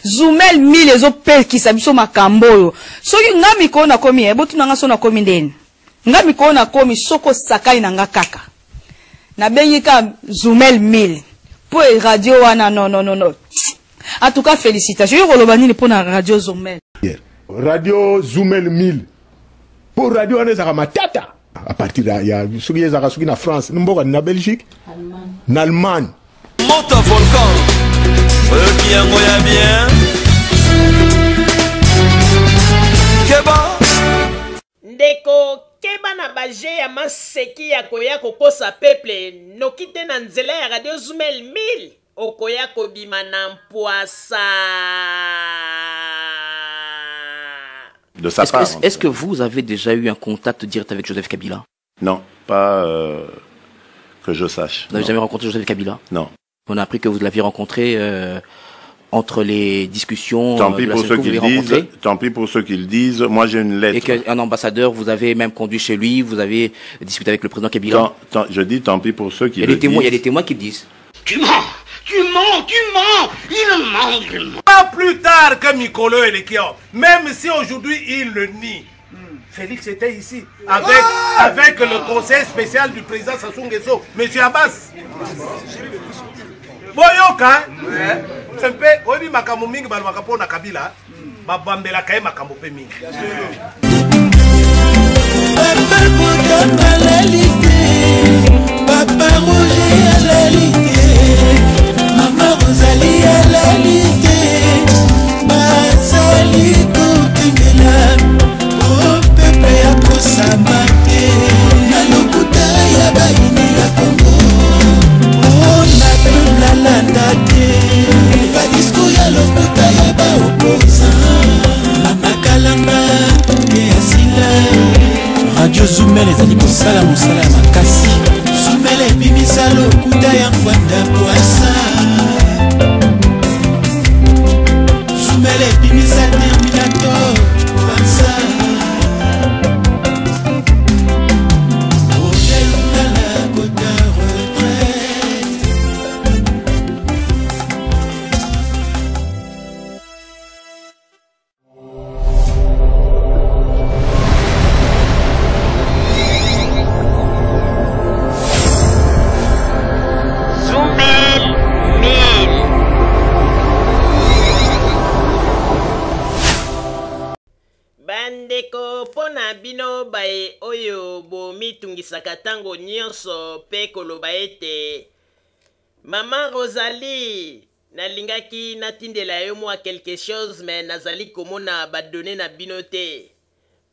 Zoumel 1000 ezope ki sabiso makambo. Soki nga mikolo na komi botu nanga so na komi ndeni. Nga mikolo na komi soko sakai na nga kaka. Na bengika Zoumel 1000. Pour radio wana non. En tout cas félicitations. Yo kolobani pour na radio Zoumel. Radio Zoumel 1000. Pour radio wana za matata. À partir de ya soki za soki na France, mboka na Belgique, en Allemagne. Monte volcan. Bien goya bien. Keba. Ndeko keba na baje ya maseki ya koya kokosa peuple nokite na nzela ya radio Zoumel 1000 okoya kobima na mpoasa. De sa part. Est-ce que vous avez déjà eu un contact direct avec Joseph Kabila? Non, pas que je sache. Vous n'avez jamais rencontré Joseph Kabila? Non. On a appris que vous l'aviez rencontré entre les discussions. Tant pis pour ceux qui le disent. Tant pis pour ceux qui le disent. Moi, j'ai une lettre. Et qu'un ambassadeur, vous avez même conduit chez lui, vous avez discuté avec le président Kabila. Je dis tant pis pour ceux qui le disent. Il y a des témoins qui le disent. Tu mens. Il ment. Pas plus tard que Mikolo et Lekio, même si aujourd'hui il le nie. Félix était ici avec le conseil spécial du président Sassou Nguesso, M. Abbas. Boyoka, c'est peu, on dit makambo mingi ba makapo na Kabila, ba bambela kaye makambo pe mingi. Papa Bokamba l'élité, Papa Roger à l'élité, Maman Rosalie à l'élité, Mazali Koutengela, oh Pepe à Kosamate, Nalokuta ya baini ya Congo, oh na landa te, Badisco ya lokuta ya ba opposant, Mama Kalamba et Asila, Radio Zoumel ezali kosala mosala makasi, Zoumel ebimisa lokuta ya Ngwanda Poasa, Zoumel ebimisa Terminator Poasa. Bino bae oyo bo mitungisaka tango nyonso pe koloba ete Maman Rosalie nalingaki natindela yo mwa quelque chose mais nazali komona badone na bino te.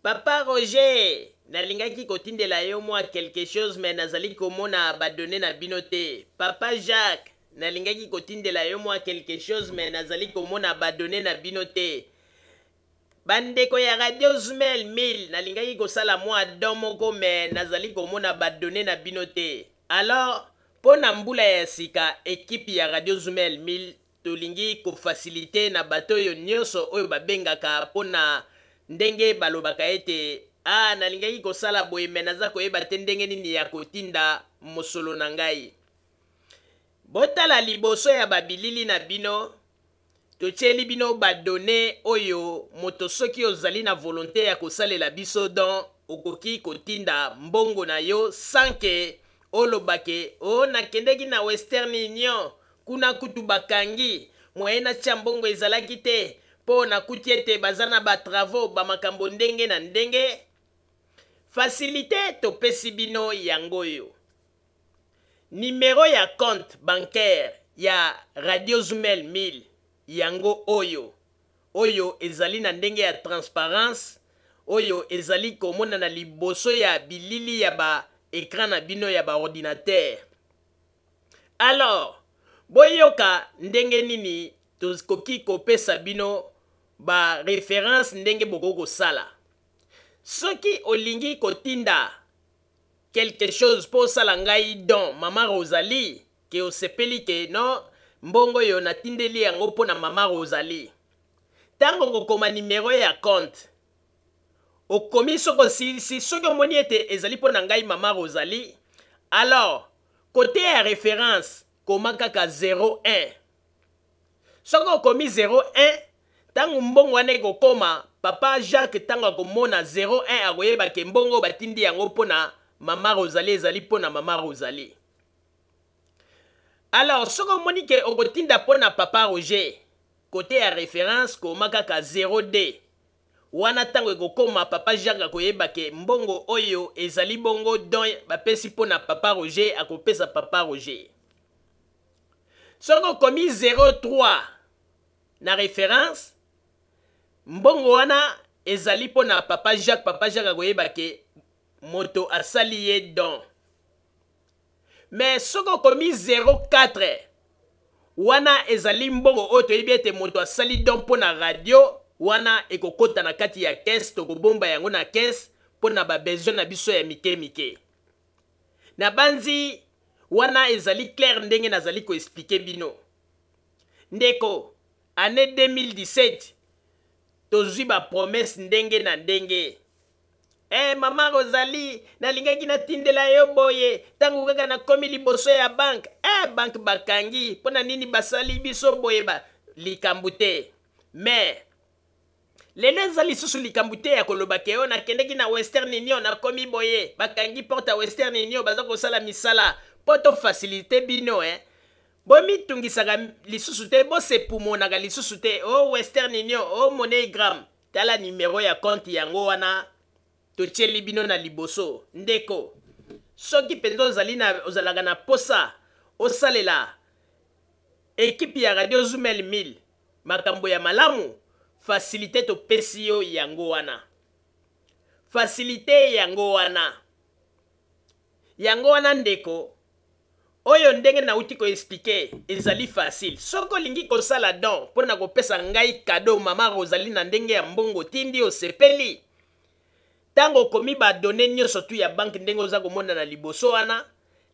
Papa Roger nalingaki kotindela yo mwa quelque chose mais nazali komona badone na bino te. Papa Jacques nalingaki kotindela yo mwa quelque chose mais nazali komona badone na bino te. Bandeko ya Radio Zoumel 1000 nalingaki kosala mwa don moko me nazali komona badone na bino te. Alors pona mbula ya sika ekipe ya Radio Zoumel 1000 tolingi kofacilite na bato oyo nyonso oyo babengaka pona ndenge balobaka ete nalingaki kosala boye me naza koyeba te ndenge nini ya kotinda mosolo na ngai. Botala liboso ya babilili na bino totieli bino badone oyo moto soki ozali na volonté ya kosalela biso don okoki kotinda mbongo na yo sanke olobake nakendeki na Western Union kuna kutu bakangi moye na tia mbongo ezalaki te po nakuti ete baza na batravaux bamakambo ndenge na ndenge. Facilité topesi bino yangoyo. Numéro ya compte bancaire ya Radio Zoumel 1000 yango oyo ezali na ndenge ya transparence, oyo ezali komona na liboso ya bilili ya ba écran na bino ya ba ordinateur. Alors boyoka ndenge nini tokoki kopesa bino ba référence ndenge bokoko sala. Soki olingi kotinda quelque chose po sala ngai don Maman Rosalie ke osepeli ke non mbongo yo natindeli yango po na Maman Rosalie. Tango kokoma numéro ya compte okomi soko si soki omoni ete ezali po na ngai Maman Rosalie, alors côté ya référence koma kaka 01. Soko okomi 01 tango mbongo wana ekokoma papa Jacques tango akomona 01 akoyeba ke mbongo batindi yango mpona mama Rosalie ezali mpona mama Rosalie. Alors soko omoni ke okotinda mpona papa Roger côté ya référence koma kaka 0D wana tango ekokoma papa Jacques akoyeba ke mbongo oyo ezali bongo don bapesi mpona papa Roger akopesa papa Roger. Soko komi 03 na référence mbongo wana ezali mpona papa Jacques akoyeba ke moto asali ye don. Mais soko komi 04 wana ezali mbongo oyo toyebi ete moto asali don mpona radio wana ekokota na kati ya caisse tokobomba yango na caisse mpona babesoin na biso ya mike mike. Na banzi wana ezali clair ndenge nazali ko expliquer bino. Ndeko année 2017 tozwi ba promesse ndenge na ndenge. Mama Rosalie nalingaki natindela yo boye tango kaka nakomi liboso ya banque. Banque bakangi mpona nini basali biso boye ba likambo te. Mais lelo ezali lisusu likambo te ya koloba ke oyo nakendeki na Western Union nakomi boye bakangi porte ya Western Union baza kosala misala mpo to facilité bino bomitungisaka lisusu te bosepumonaka lisusu te o Western Union o MoneyGram tala numero ya compte yango wana totieli bino na liboso. Ndeko soki mpenza ozalaka na posa osalela ekipe ya radio Zumel 1000 makambo ya malamu facilité topesi yo yango wana. Facilité yango wana ndeko oyo ndenge nauti ko expliquer ezali facile. Soko olingi kosala don mpona kopesa ngai cadeau mama Rosalie na ndenge ya mbongo tindi osepeli tango komi ba donné nyonso tu ya banque ndenge oza komona na liboso wana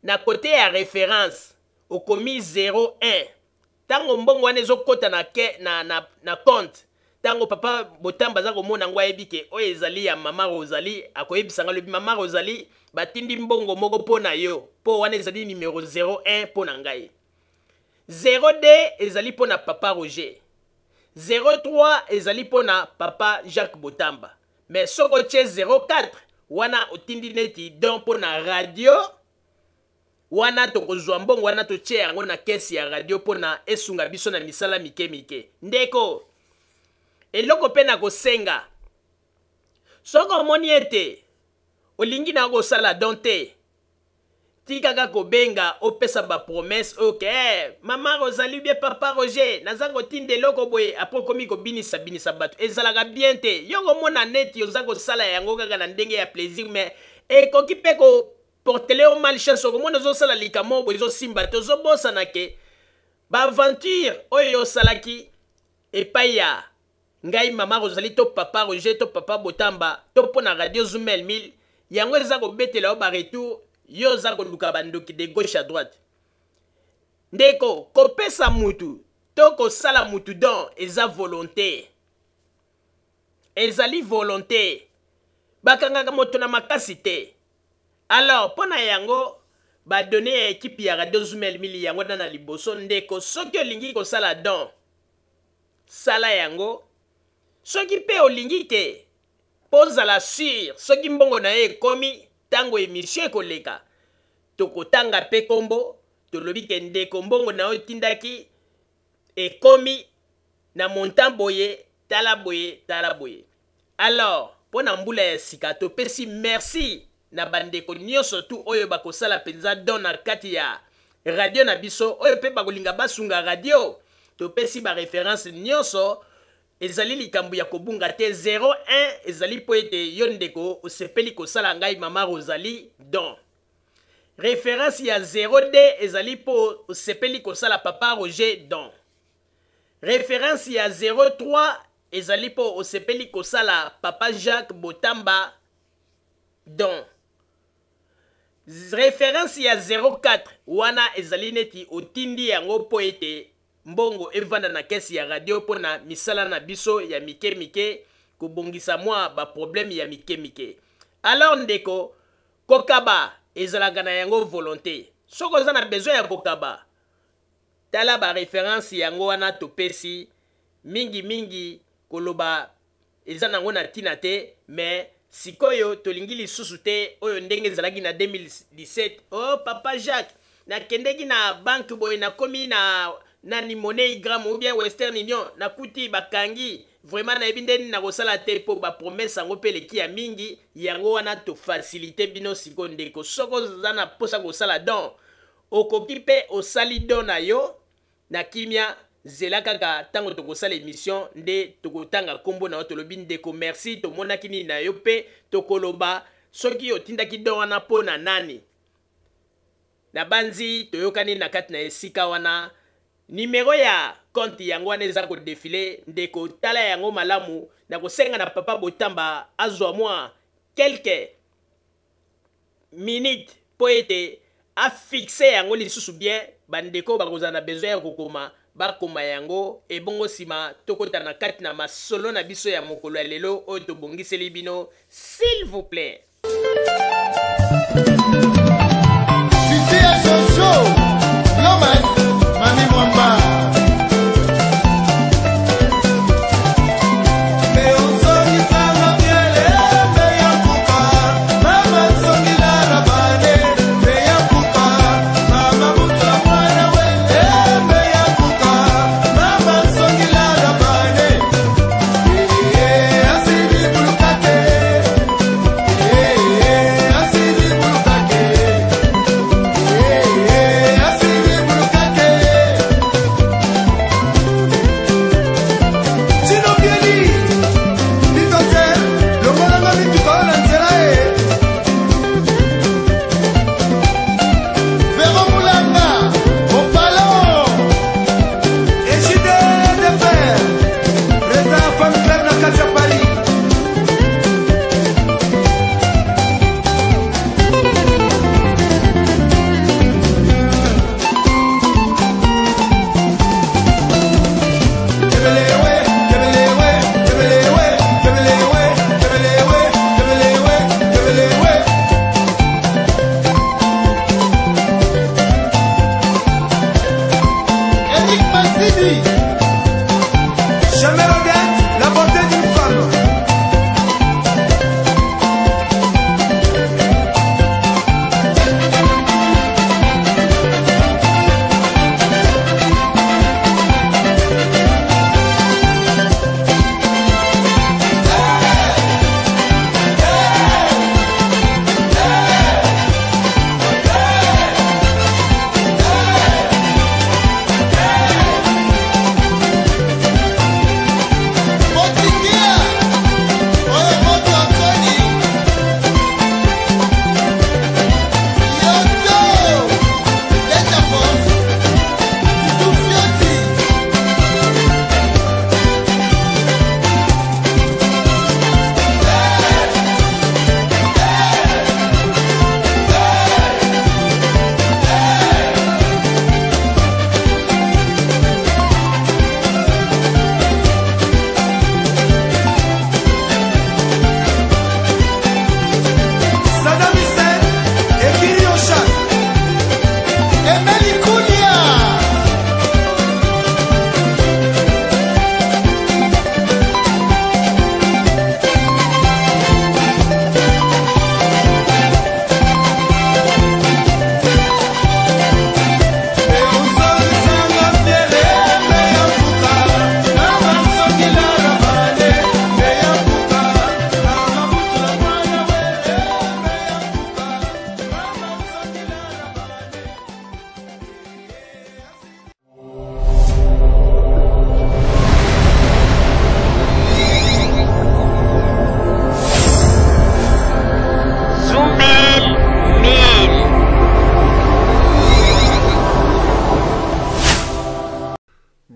na côté ya référence okomi 01 tango mbongo wana ezokota na compte tango papa Botamba za komona ngo ayebi ke oyo ezali ya mama Rosalie akoyebisanga lobi mama Rosalie batindi mbongo moko pona yo po wana ezali numero 01 pona ngai. 0D ezali pona papa Roger. 03 ezali pona papa Jacques Botamba. Mais soko tche 04 wana otindi neti don pona radio wana tokozwa mbongo wana toche yango na kesi ya radio pona esunga biso na misala mike mike. Ndeko eloko pe na kosenga soko omoni ete olingi na kosala don te tikaka kobenga opesa ba promesse mama Rosalie bien papa Roger naza kotinda eloko boye apres komi kobinisa bato ezalaka bien te yo komona neti oza kosala yango kaka na ndenge ya plaisir mais ekoki mpe koportele yo malchance okomona ozosala likamo boye ezosimba te ozobosana ke baaventure oyo osalaki epai ya ngai mama Rosalie to papa Roger to papa Botamba to mpona radio Zumel 1000 yango eza kobetela yo baretour yo za koluka bandoki de gauche à droite. Ndeko kopesa mutu to kosala mutu don eza volonté ezali volonté bakangaka moto na makasi te. Alors mpona yango badone ya ekipe ya radio Zumel 1000 yango na liboso. Ndeko soki olingi kosala don sala yango soki pe olingi te pozala sur soki mbongo na ye ekomi tango emission ekoleka tokotanga pe kombo tolobi ke ndeko mbongo na yo tindaki ekomi na montant boye tala boye tala boye. Alors mpona mbula ya sika topesi merci na bandeko nyonso tu oyo bakosala penza don na kati ya radio na biso oyo pe bakolinga basunga radio topesi ba référence nyonso ezali likambo ya kobunga te. 01 ezali po ete yo ndeko osepeli kosala ngai mama Rosalie don. Référence ya 0D ezali po osepeli kosala papa Roger don. Référence ya 03 ezali po osepeli kosala papa Jacques Botamba don. Référence ya 04 wana ezali neti otindi yango po ete mbongo evanda na kesi ya radio pona misala na biso ya mike mike kobongisa mwa ba problème ya mike mike. Alors ndeko kokaba ezalaka na yango volonté soko za na besoin ya kokaba tala ba référence yango wana topesi mingi koloba eza nango na tina te mais sikoyo tolingi lisusu te oyo ndenge ezalaki na 2017 oh papa Jacques nakendeki na banque boye nakomi na nani Money Gram ou bien Western Union nakuti bakangi vraiment na ebindeni na kosala te po ba promesse yango pe leki ya mingi yango wana to faciliter bino siko ndeko soko zana posa kosala don okoki pe osali don na yo na kimia zela kaka tango tokosala émission nde tokotanga kombo na yo tolobi ndeko merci tomonaki nini na yo pe tokoloba soki otindaki don wana po na nani na banzi toyokani na kati na esika wana numéro ya compte yango wana eza kodefile ndeko tala yango malamu na kosenga na papa Botamba azwa mwa quelques minutes po ete afixe yango lisusu bien bandeko bakozala na besoin ya kokoma bakoma yango ebongo nsima tokota na kati na masolo na biso ya mokolo ya lelo oyo tobongiseli bino s'il vous plaît.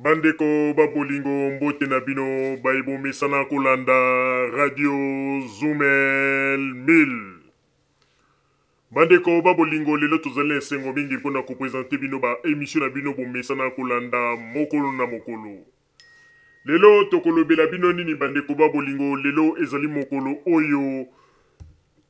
bandeko babolingo mbote na bino baibomesana kolanda radio Zumel 1000. Bandeko babolingo lelo tozali esengo mingi mpona kopresente bino ba émission na bino bomesana kolanda mokolo na mokolo. Lelo tokolobela bino nini bandeko babolingo lelo ezali mokolo oyo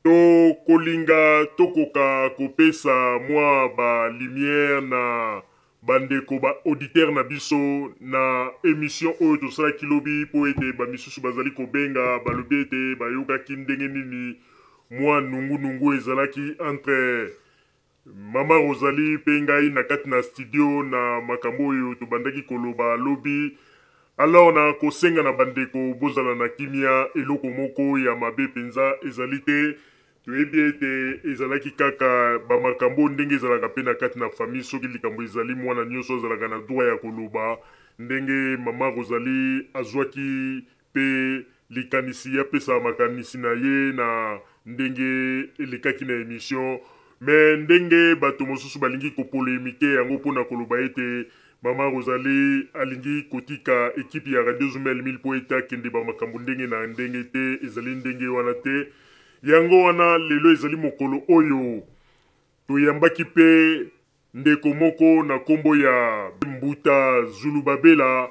tokolinga tokoka kopesa mwa ba lumière na bandeko ba auditeur na biso na émission oyo tosalaki lobi po ete bamisusu bazali kobenga balobi ete bayokaki ndenge nini mwa nungu ezalaki entre Mama Rosalie pe ngai na kati na studio na makambo oyo tobandaki koloba lobi. Alors na kosenga na bandeko bozala na kimia eloko moko ya mabe penza ezali te. Toyebi ete ezalaki kaka bamakambo ndenge ezalaka pe na kati na famille soki likambo ezali mwana nyonso azalaka na droit ya koloba ndenge Mama Rosalie azwaki pe likanisi apesa makanisi na ye na ndenge elekaki na émission. Mais ndenge bato mosusu balingi kopolémike yango mpona koloba ete Mama Rosalie alingi kotika ekipe ya Radio Zumel 1000 po ete akende bamakambo ndenge na ndenge te ezali ndenge wana te. Yango wana lelo ezali mokolo oyo toyambaki pe ndeko moko na kombo ya Mbuta Zulu Babela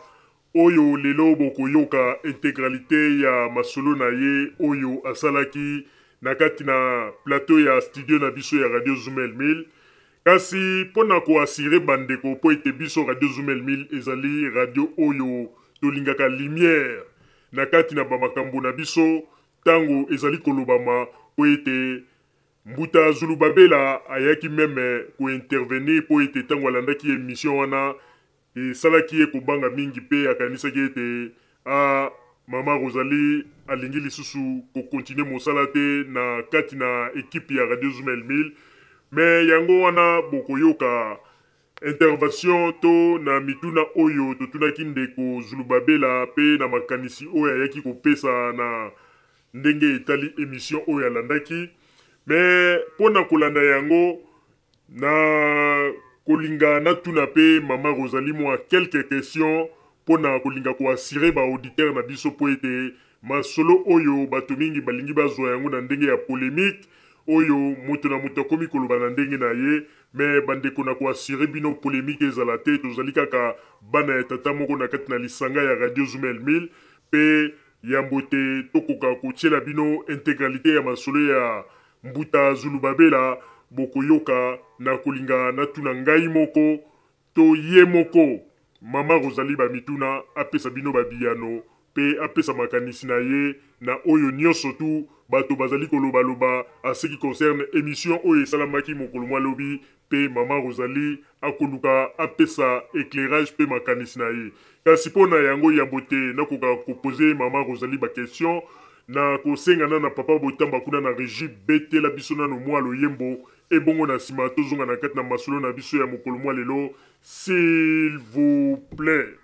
oyo lelo bokoyoka integralité ya masolo na ye oyo asalaki na kati na plateau ya studio na biso ya Radio Zumel 1000. Kasi pona ko asire bandeko po ete biso Radio Zumel 1000 ezali radio oyo tolingaka lumière na kati na bamakambo na biso tango ezali kolobama po ete Mbuta Zulu Babela ayaki meme ko intervenir po ete tango alandaki émission wana esalaki ye kobanga mingi pe akanisaki ete Mama Rosalie alingi lisusu ko continue mosala te na kati na équipe ya Radio Zumel 1000. Mais yango wana bokoyoka intervention to na mituna oyo totunaki ndeko Zulu Babela pe na makanisi oyo ayaki kopesa na ndenge etali émission oyo alandaki. Mais pona kolanda yango na kolinga na tuna pe Mama Rosalie mwa quelques questions pona kolinga ko assurer ba auditeur na biso po ete masolo oyo bato mingi balingi bazwa yango na ndenge ya polémique oyo moto na moto akomi koloba na ndenge na ye. Mais bandeko na ko assurer bino polémique ezala te tozali kaka bana ya tata moko na kati na lisanga ya Radio Zumel 1000 pe yambo te tokoka kotiela bino intégralité ya masolo ya Mbuta Zulu Babela bokoyoka na kolinga na tuna ngai moko to ye moko Mama Rosalie bamituna apesa bino babiyano pe apesa makanisi na ye na oyo nyonso tu bato bazali koloba a ce qui concerne émission oyo esalamaki mokolo mwa lobi pe Mama Rosalie akoluka apesa éclairage pe makanisi na ye. Kasi pona yango ya bote nakoka kopose Mama Rosalie ba question na kosengana na papa botamba kuna na régie betela biso na no mwa loyembo ebongo na sima tozonga na kati na masolo na biso ya mokolo mwa lelo s'il vous plaît.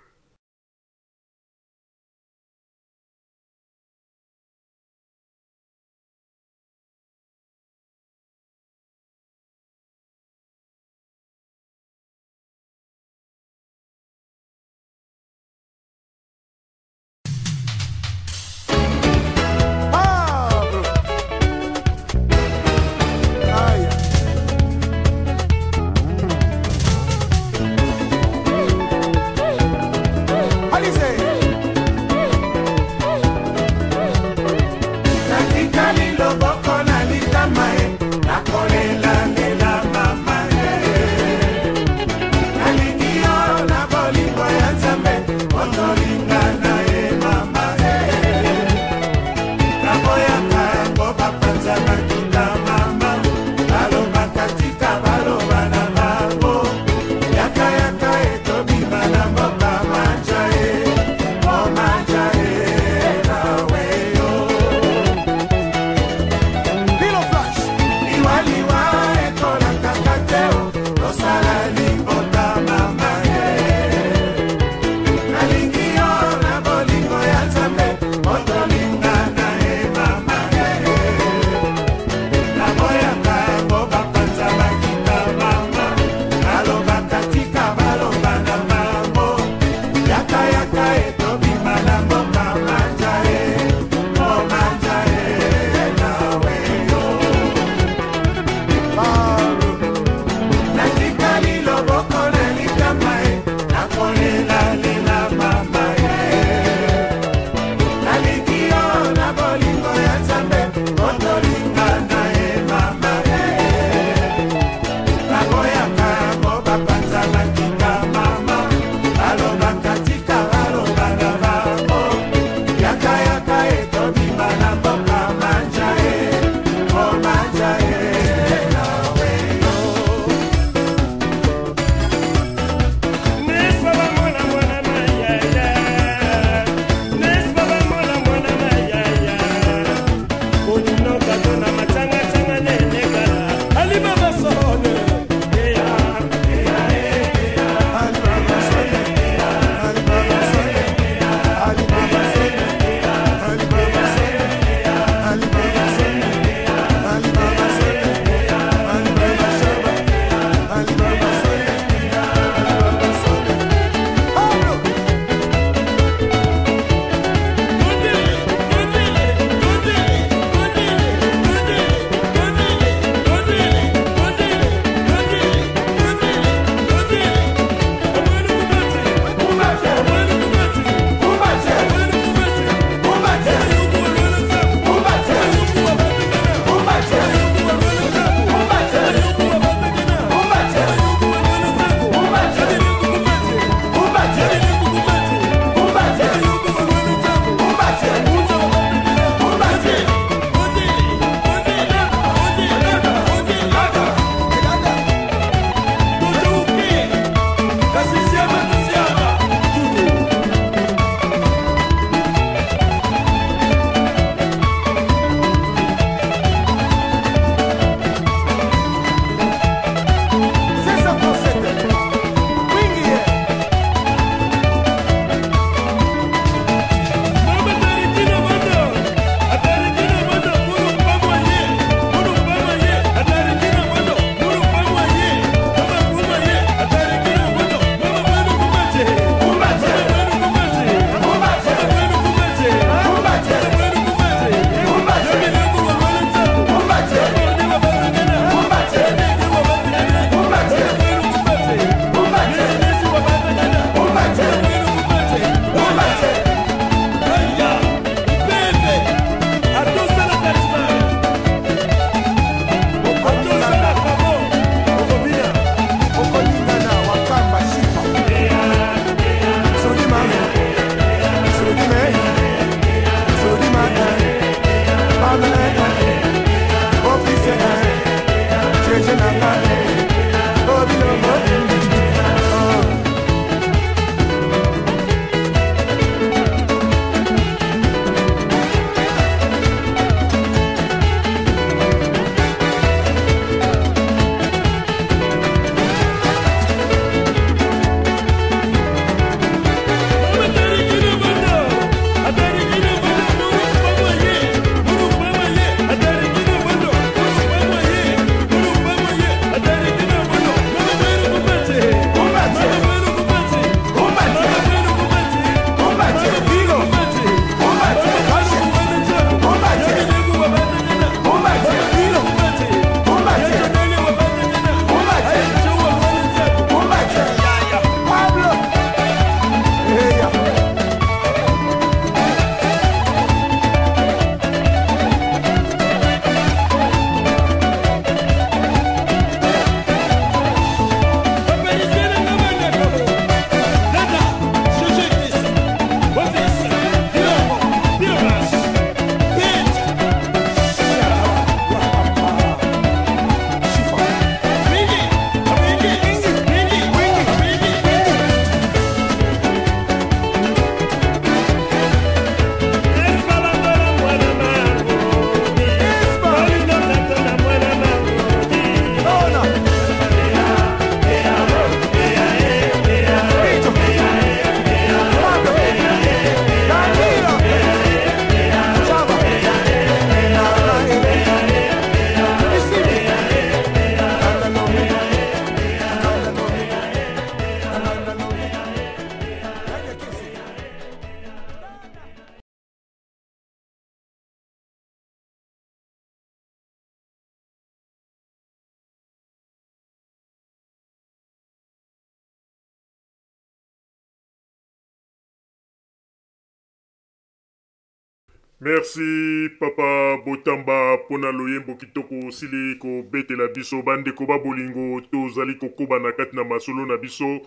Merci papa Botamba pona loyembo kitoko sili ko betela biso bande ko babolingo tozali kokoba na kati na masolo na biso.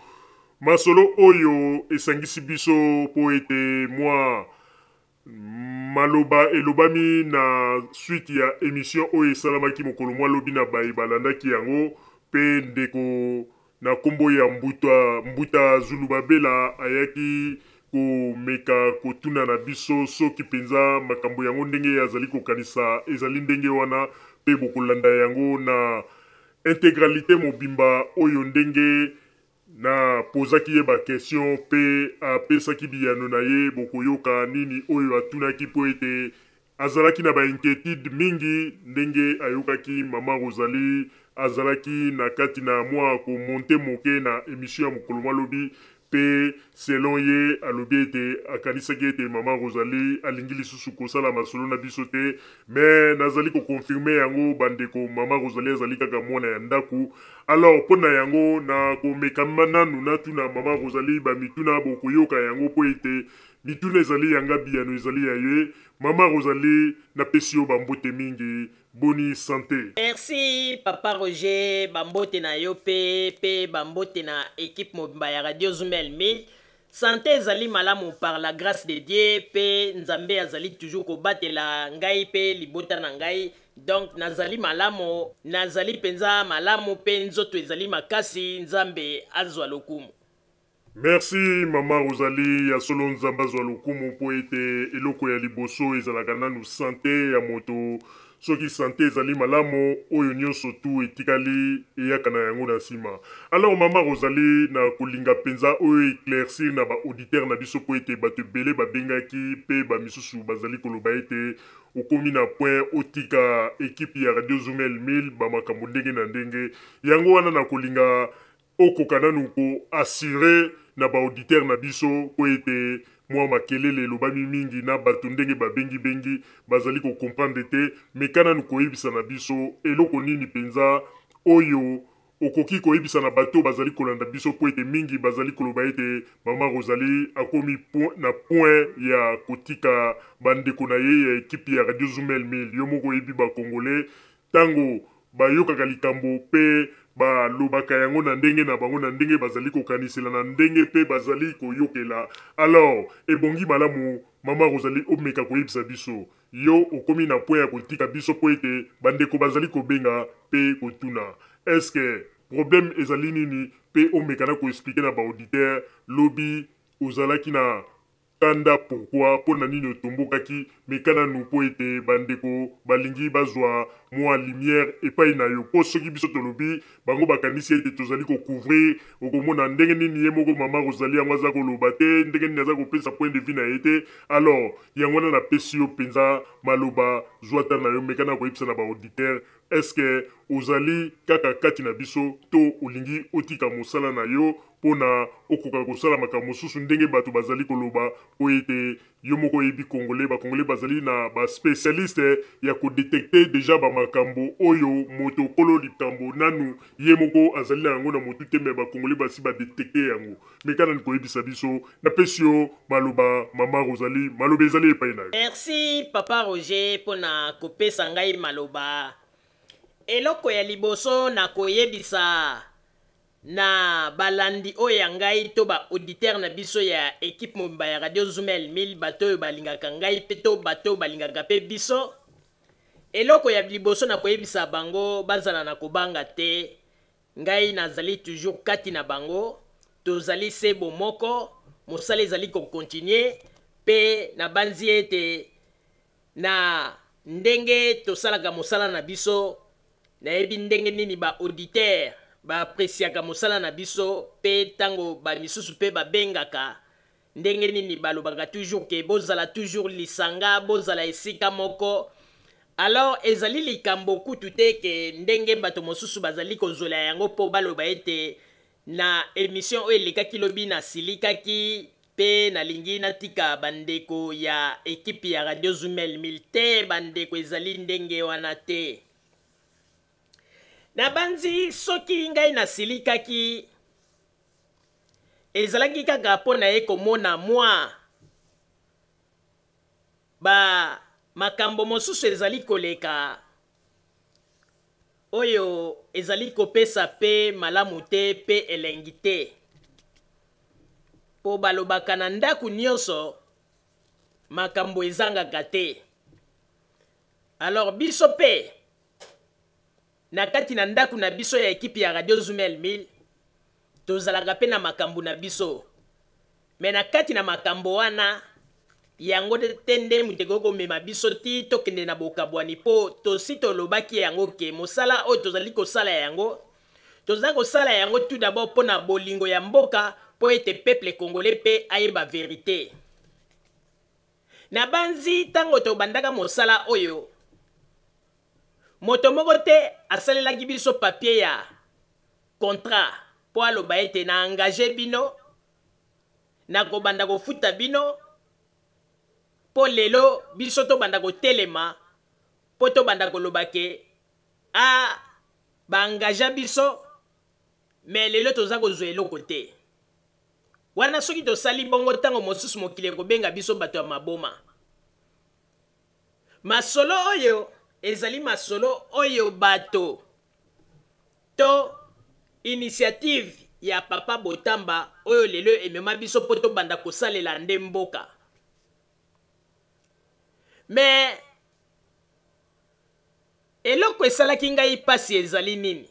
Masolo oyo esangisi biso po ete mwa maloba elobami na suite ya émission oyo esalamaki mokolo mwa lobi na bayi balandaki yango pe ndeko na kombo ya mbuta Zulu Babela ayaki komeka kotuna na biso soki penza makambo yango ndenge azali kokanisa ezali ndenge wana pe bokolanda yango na intégralité mobimba oyo ndenge na pozaki ye ba question pe apesaki biyano na ye bokoyoka nini oyo atunaki po ete azalaki na ba inquiétude mingi ndenge ayokaki mama Rosalie azalaki na kati na mwa komonte moke na émission ya mokolo malobi pe selon ye alobi ete akanisaki ete mama Rosalie alingi lisusu kosala masolo na biso te me nazali kokonfirme yango bandeko mama Rosalie azali kaka mwana ya ndaku. Alors mpona yango na komekama nanu natuna mama Rosalie bamituna bokoyoka yango po ete mituna ezali yanga biyano ezali ya ye. Mama Rosalie napesi yo bambote mingi boni santé. Merci papa Roger bambote na yo pe bambote na équipe mobimba ya Radio Zumel 1000. Santé ezali malamu par la grâce de Dieu pe nzambe azali toujours kobatela ngai pe libota na ngai. Donc nazali malamu nazali penza malamu pe nzoto ezali makasi nzambe azwa lokumu. Merci mama Rosalie ya solo nzamba azwa lokumu po ete eloko ya liboso ezalaka nanu santé ya moto soki santé ezali malamu oyo nyonso tu etikali eyaka na yango na nsima. Alors mama Rosalie na kolinga penza oyo éclaircir na ba auditeur na biso po ete bato ebele babengaki pe bamisusu bazali koloba ete okomi na point otika ekipe ya Radio Zumel 1000 bamakambo ndenge na ndenge yango wana na kolinga okoka nanu ko assurer na ba auditeur na biso po ete mwa makelele elobami mingi na bato ndenge babengi bazali ko comprendre te mekana nu koyebisa na biso eloko nini penza oyo okoki koyebisa na bato bazali kolanda biso po ete mingi bazali koloba ete mama Rosalie akomi na point ya kotika bandeko na ye ya ekipe ya Radio Zumel 1000 yo moko yebi ba Congolais tango bayokaka likambo pe balobaka yango na ndenge na bango na ndenge bazali kokanisela na ndenge pe bazali koyokela. Alors ebongi malamu mama Rosalie omeka koyebisa biso yo okomi na point ya kotika biso po ete bandeko bazali kobenga pe kotuna est-ce que problème ezali nini pe omeka na koexplike na baauditeur lobi ozalaki na kanda pourquoi pona nini otombokaki mekana nu po ete bandeko balingi bazwa mwa lumière epai na yo po soki biso tolobi bango bakanisi ete tozali kocouvrir okomona ndenge nini ye moko mama Rosalie yango aza koloba te ndenge nini aza kopesa point de vue na ye te. Alors yango wana napesi yo mpenza maloba zwata na yo mekana koyebisa na baauditeur est-ce que ozali kaka kati na biso to olingi otika mosala na yo pona okoka kosala makambo mosusu ndenge bato bazali koloba po ete yo moko yebi Congolais bakongolais bazali na baspécialiste ya kodetecte deja bamakambo oyo moto kolo likambo nanu ye moko azali na yango na motu te me bakongolais basi badetecte yango mekana ni koyebisa biso napesi yo maloba mama Rosalie maloba ezali epai na yo. Merci papa Roger pona kopesa ngai maloba eloko ya liboso na koyebisa na balandi oyo ya ngai to ba auditeur na biso ya équipe mobimba ya Radio Zumel 1000 bato oyo balingaka ngai pe to bato balingaka pe biso eloko ya liboso na koyebisa bango bazala na kobanga te ngai nazali toujours kati na bango tozali sebo moko mosala ezali kokontinue pe na banzi ete na ndenge tosalaka mosala na biso nayebi ndenge nini ba auditeur baapresiaka mosala na biso pe tango bamisusu pe babengaka ndenge nini balobaka toujours ke bozala toujours lisanga bozala esika moko. Alors ezali likambo kutu te ke ndenge bato mosusu bazali kozwela yango po baloba ete na émission oyo elekaki lobi nasilikaki pe nalingi natika bandeko ya ekipe ya Radio Zumel 1000 te bandeko ezali ndenge wana te. Na banzi soki ngai nasilikaki ezalaki kaka mpo na ye komona mwa ba makambo mosusu ezali koleka oyo ezali kopesa pe malamu te pe elengi te po balobaka na ndako nyonso makambo ezangaka te. Alors biso pe na kati na ndako na biso ya ekipe ya Radio Zumel 1000 tozalaka pe na makambo na biso, me na kati na makambo wana yango te nde muteko komema biso ti tokende na bokabwani po tosi tolobaki yango ke mosala oyo tozali kosala yango tozali kosala yango tout d'abord mpo na bolingo ya mboka po ete peuple congolais pe ayeba verité. Na banzi tango tobandaka mosala oyo moto moko te asalelaki biso papier ya contrat po aloba ete na engage bino na kobanda kofuta bino po lelo biso tobanda kotelema po tobanda koloba ke baengagea biso me lelo toza kozwa eloko te. Wana soki tosali bongo ntango mosusu mokili kobenga biso bato ya maboma. Masolo oyo ezali masolo oyo bato to initiative ya Papa Botamba oyo lelo emema biso po tobanda kosalela nde mboka. Me eloko esalaki ngai pasi ezali nini?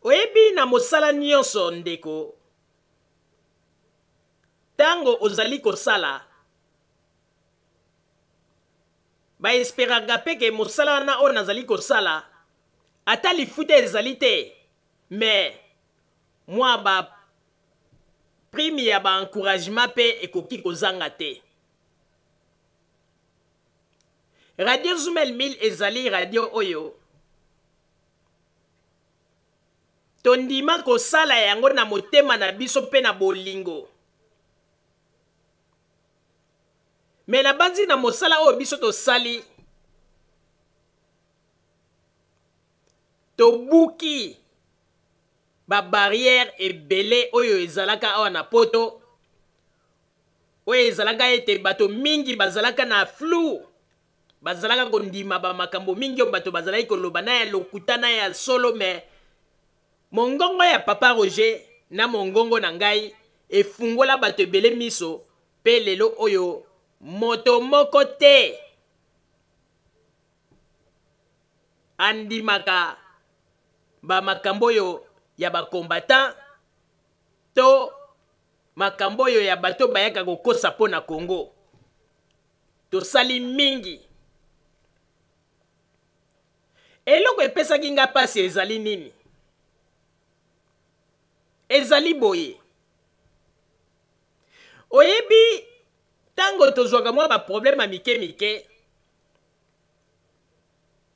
Oyebi na mosala nyonso ndeko, tango ozali kosala ba esperaka pe ke mosala wana oyo nazali kosala ata lifuta ezali te, me mwa ba prime ya ba encouragement pe ekoki kozanga te. Radio Zumel 1000 ezali radio oyo tondima kosala yango na motema na biso pe na bolingo. Me na banzi na mosala oyo biso tosali tobuki ba barrière ebele oyo ezalaka awa na poto oyo ezalaka ete bato mingi bazalaka na flou, bazalaka kondima ba makambo mingi oyo bato bazalaki koloba na ya lokuta na ya solo. Me mongongo ya Papa Roger na mongongo na ngai efungola bato ebele miso pe lelo oyo moto moko te andimaka ba makambo oyo ya ba combattant to makambo oyo ya bato bayaka kokosa po na Congo. Tosali mingi. Eloko epesaki nga pasi ezali nini? Ezali boye. Oyebi tango tozwaka mwa ba problème mike mike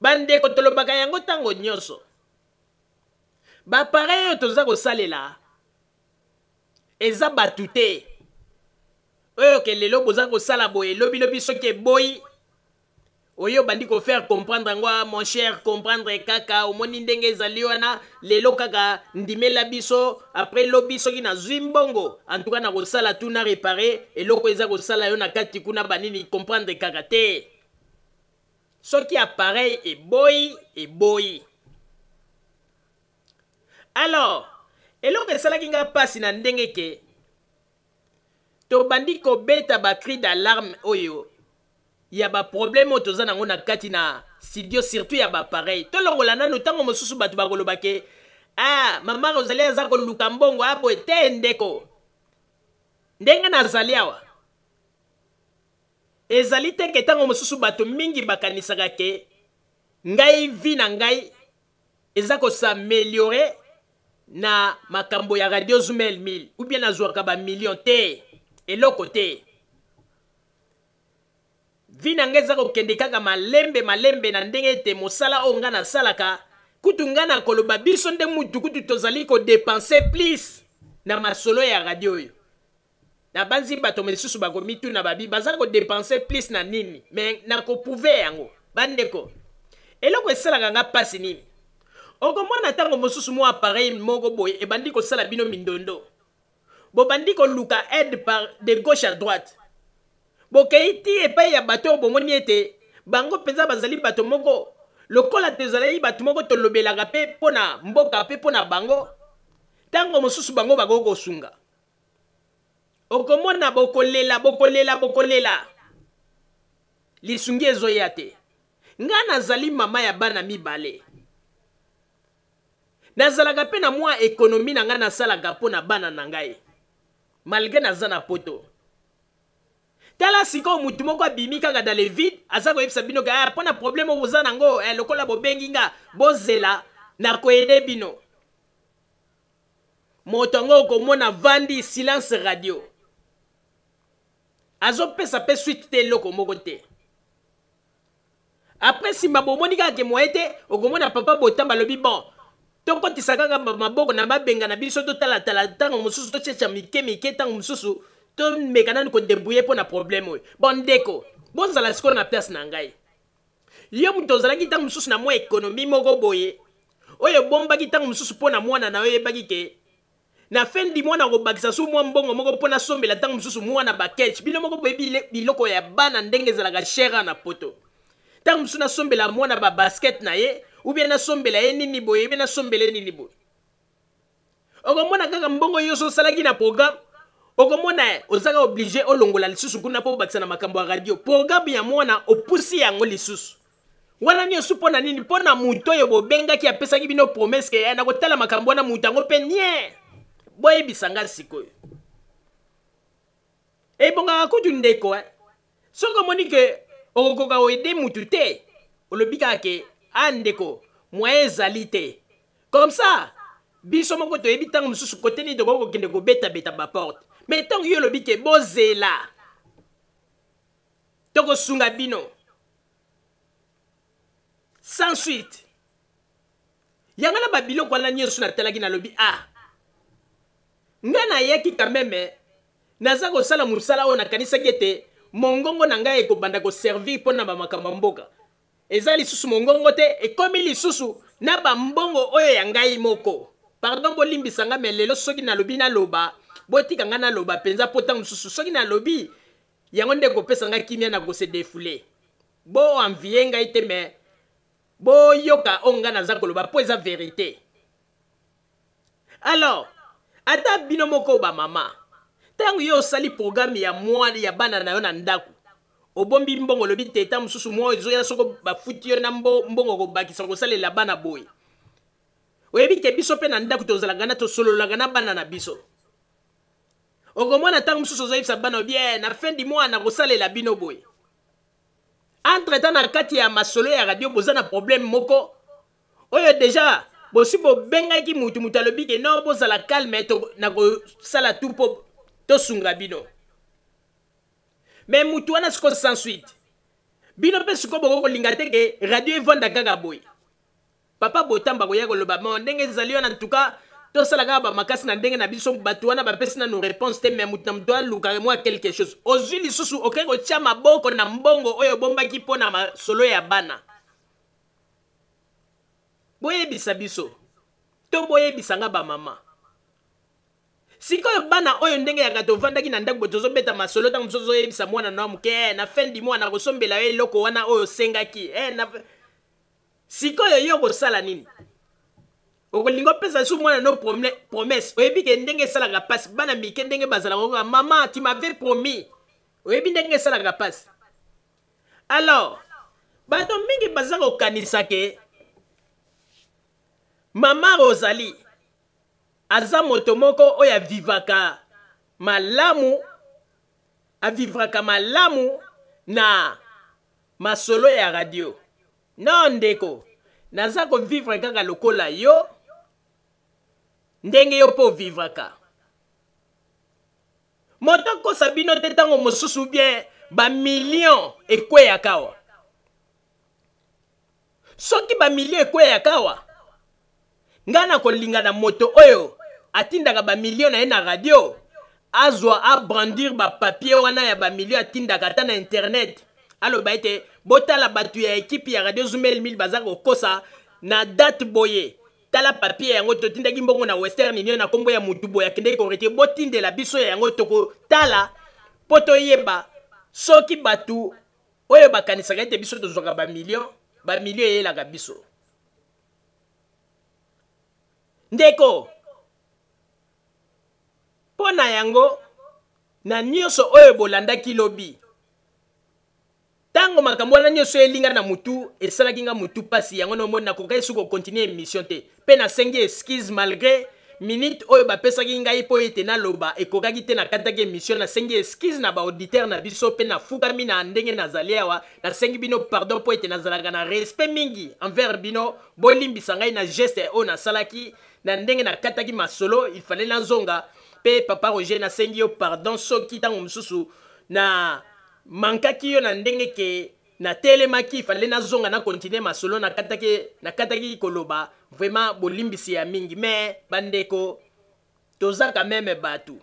bandeko tolobaka yango tango nyonso. Ba pareil oyo toza kosalela eza batu te oyo ke lelo boza kosala boye lobi soki eboyi oyo bandi ko faire comprendre ngwa mon cher comprendre kaka omoni ndenge ezali wana lelo kaka ndimela biso après lobi soki na zimbongo en tout cas na kosala tout na réparer eloko eza kosala yo na kati kuna banini comprendre kaka te. Soki appareil eboyi. Alors eloko esalaki nga pasi na ndenge ke to bandi ko beta ba cri d'alarme oyo ya ba problème oyo toza nango na kati na studio, surtout ya ba pareil. To longola nano tango mosusu bato bakoloba ke mama Rosalie aza koluka mbongo abo ete ndeko ndenge nazali awa ezali teke tango mosusu bato mingi bakanisaka ke ngai vi na ngai eza kosameliore na makambo ya Radio Zumel 1000 ou bien nazwaka ba million te eloko te. Vina ngeza kokende kaka malembe na ndenge ete mosala oyo nga nasalaka kutu nga na koloba biso nde mutu kutu tozali ko dépenser plus na masolo ya radio oyo. Na banzi bato mesusu bakomitu na babi bazali ko dépenser plus na nini mais na ko pouvoir yango bandeko. Eloko esalaka nga pasi nini? Okomona tango mosusu mo appareil moko boye e bandi ko sala bino mindondo. Bo bandi ko luka aide par de gauche à droite. bokei ti epai ya bato bomoni ete bango penza bazali bato moko lokola tezali bato moko tolobelaka pe pona mboka pe pona bango tango mosusu bango bagoko sunga okomona bokolela lisungi ezoya te nga nazali mama ya bana mibale nazalaka pe na mwa ekonomi na nga nasalaka mpo na bana na ngai malgré naza na poto tala sikoyo mutu moko abimi kaka dans le vide aza koyebisa bino ka mpo na problème oyo boza nango lokola bobengi nga bozela na koyede bino moto yango okomona vandi silence radio azopesa pe suite te eloko moko te après nsima bomoni kaka kemoye te okomona papa botamba alobi bon tokotisa kaka maboko na babenga na biso totalatala ntango mosusu tochecha mike ntango mosusu tomeka nani kodebrouye mpo na problème oyo bon ndeko bozala sikoyo na place na ngai yo moto ozalaki ntango mosusu na mwa ekonomi moko boye oyo bombaki ntango mosusu mpo na mwana na yo oyebaki ke na fin di mwana kobakisa su mwa mbongo moko mpo na sombela ntango mosusu mwana baketch bino moko boyebi biloko ya bana ndenge ezalaka chere na poto ntango mosusu nasombela mwana babasket na ye ubie nasombela ye nini boye ebe nasombela ye nini boye okomona kaka mbongo nyonso osalaki na programme okomona ozaka oblige olongola lisusu kuna mpo obakisa na makambo ya radio programme ya mwana opusi yango lisusu wana nyonso mpo na nini mpo na moto oyo bobengaki apesaki bino promese ke nakotala makambo wana moto yango mpe nie boyebisa nga sikoyo ebongaka kutu ndeko soki omoni ke okokoka oede mutu te olobi kaka ke andeko moyen ezali te comme ça biso moko toyebi ntango mosusu kote nini tokoki kokende kobetabeta baporte mais ntango yo olobi ke bozela tokosunga bino sans suite yango na babiloko wana nyonso natalaki nalobi nga nayaki quand même naza kosala mosala oyo nakanisaki ete mongongo na ngai ekobanda koservir mpo na bamakambo ya mboka eza lisusu mongongo te ekomi lisusu na bambongo oyo ya ngai moko pardon bolimbisa nga me lelo soki nalobi naloba botika nga naloba mpenza mpo ntango mosusu soki nalobi yango nde kopesa nga kimia na kose defule boanvie ngai te me boyoka oyo nga naza koloba mpo eza verité alors ata bino moko bamama ntango yo osali programme ya mwana ya bana na yo na ndako obombi mbongo lobi te ntango mosusu mwa ezoya soko bafuti yo na mbongo kobakisa kosalela bana boye oyebi ke biso mpe na ndako tozalaka na tosololaka na bana na biso okomona ntango mosusu ozoyebisa bana bien na fin di mois nakosalela bino boye entre temps na kati ya masolo ya radio boza na problème moko oyo deja bosi bobengaki mutu alobi ke non bozala calme nakosala tout mpo tosunga bino mais mutu wana siko sans suite bino mpe siko bokokolinga te ke radio evanda kaka boye papa botamba koya koloba mo ndenge ezali wana ntuka tosalaka bamakasi na ndenge na biso bato wana bapesi nano réponse te mais mutu na mutu alukaka mwa quelque chose ozwi lisusu okoki kotia maboko na mbongo oyo bombaki mpo na masolo ya bana boyebisa biso to boyebisa nga bamama sikoyo bana oyo ndenge yaka tovandaki na ndako tozobeta masolo ntango mosusu ozoyebisa mwana na moke na fin di mwana kosombela yo eloko wana oyo osengaki sikoyo yo kosala nini okolinga opesa su mwana no promesse oyebi ke ndenge esalaka pasi bana mike ndenge bazalaka kokoka mama tu m'avais promis oyebi ndenge esalaka pasi alors bato mingi baza kokanisa ke mama Rosalie aza moto moko oyo avivaka malamu na masolo ya radio non ndeko naza kovivre kaka lokola yo ndenge yo mpo ovivraka moto kosa bino te ntango mosusu bien bamillion ekweyaka awa soki bamillion ekweyaka awa nga na kolinga na moto oyo atindaka bamillion na ye na radio azwa abrandir bapapier wana ya bamillion atindaka ata na internet aloba ete botala bato ya ekipe ya radio Zumel 1000 baza kokosa na date boye tala papier yango totindaki mbongo na Western Union na kombo ya mutu boye akendeki korete botindela biso yango tokotala po toyeba soki batu oyo bakanisaka ete biso tozwaka bamilio eyelaka biso ndeko mpo na yango na nyonso oyo bolandaki lobi tango makambo wana nyonso elinga na mutu esalaki nga mutu pasi yango nomoni nakokaki soki kokontinue émission te mpe nasengi excuse malgré minute oyo bapesaki ngai mpo ete naloba ekokaki te nakataki émission nasengi excuse na baauditeur na biso mpe nafukami na ndenge nazali awa nasengi bino pardon mpo ete nazalaka na respect mingi envers bino bolimbisa ngai na geste oyo nasalaki na ndenge nakataki masolo il fallait nazonga mpe papa Roger nasengi yo pardon soki ntango mosusu na mankaki yo na ndenge ke na telemaki fallait nazonga na continue masolo nakataki koloba vraiment bolimbisi ya mingi mais bandeko toza quand même batu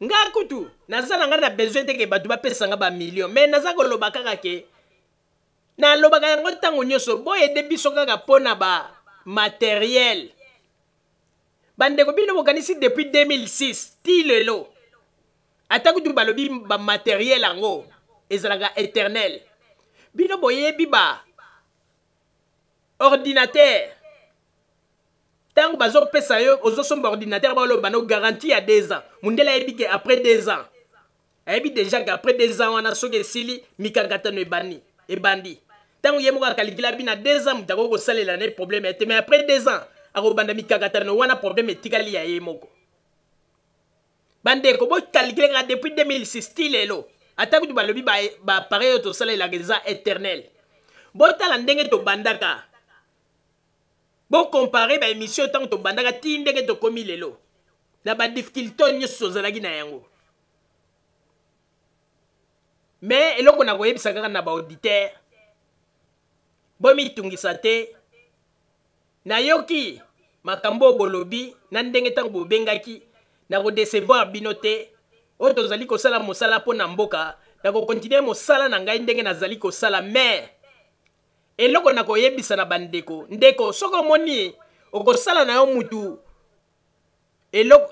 nga kutu nazala nga na besoin te ke batu bapesa nga ba million mais naza koloba kaka ke na lobaka yango ntango nyonso boyede biso kaka mpona ba matériel bandeko bino bokanisi depuis 2006 ti lelo ata kutu balobi ba matériel yango ezalaka éternel bino boyebi ba ordinateur tango bazopesa yo ozosomba ordinateur baloba no garantie ya 2 ans mundela yebi ke après 2 ans ayebi déjà que après 2 ans wana soki esili mikakatano ebandi tango ye moko akalikila bina 2 ans mutako kosalela na problème ete mais après 2 ans akobanda mikakatano wana problème etikali ya ye moko bandeko bokalikile kaka depuis 2006 ti lelo ata kutu balobi ba appareil oyo tosalelaka eza éternel botala ndenge tobandaka bocompare baémission ntango tobandaka ti ndenge tokomi lelo na badifficulté nyonso tozalaki na yango mais eloko na koyebisa kaka na baauditeur bomitungisa te nayoki makambo oyo bolobi na ndenge ntango bobengaki na kodecevoir bino te oyo tozali kosala mosala mpo na mboka na kokontinue mosala na ngai ndenge nazali kosala mais eloko na koyebisa na bandeko ndeko soki omoni okosala na yo mutu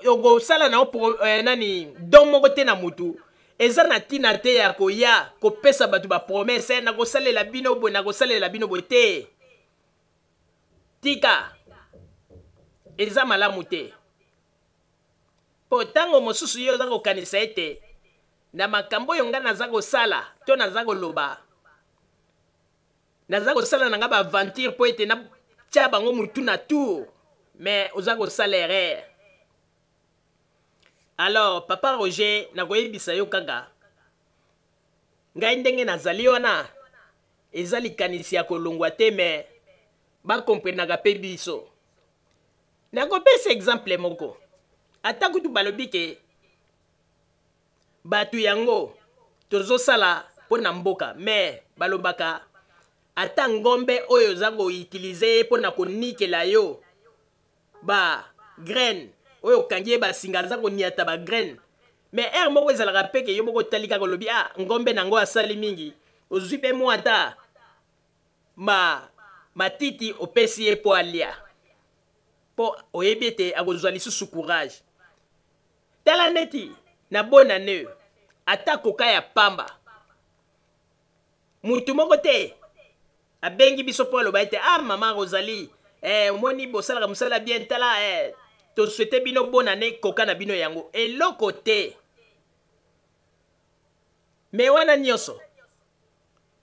okosala na yo nani don moko te na mutu eza na ntina te ya koya kopesa bato bapromese nakosalela bino boye nakosalela bino boye te tika eza malamu te mpo ntango mosusu yo oza kokanisa ete na makambo oyo nga naza kosala to naza koloba naza kosala na nga baaventure mpo ete natya bango mutu na tour mais oza kosala erreur alors papa Roger nakoyebisa yo kaka ngai ndenge nazali wana eza likanisi ya kolongwa te mais bakomprenaka mpe biso nakopesa exemple moko ata kutu balobi ke bato yango tozosala mpo na mboka mais balobaka ata ngombe oyo oza koutilize mpo na konikela yo ba graine oyo okangi ye basinga aza koniata ba graine mais ere moko ezalaka peke yo moko otali kaka olobi ngombe nango asali mingi ozwi mpe mo ata matiti opesi ye mpo alia mpo oyebi ete akozwa lisusu courage tala neti na bonane ata koka ya pamba mutu moko te abengi biso mpo aloba ete mama Rosalie omoni bosalaka mosala bien tala toswete bino bonane koka na bino yango eloko te me wana nyonso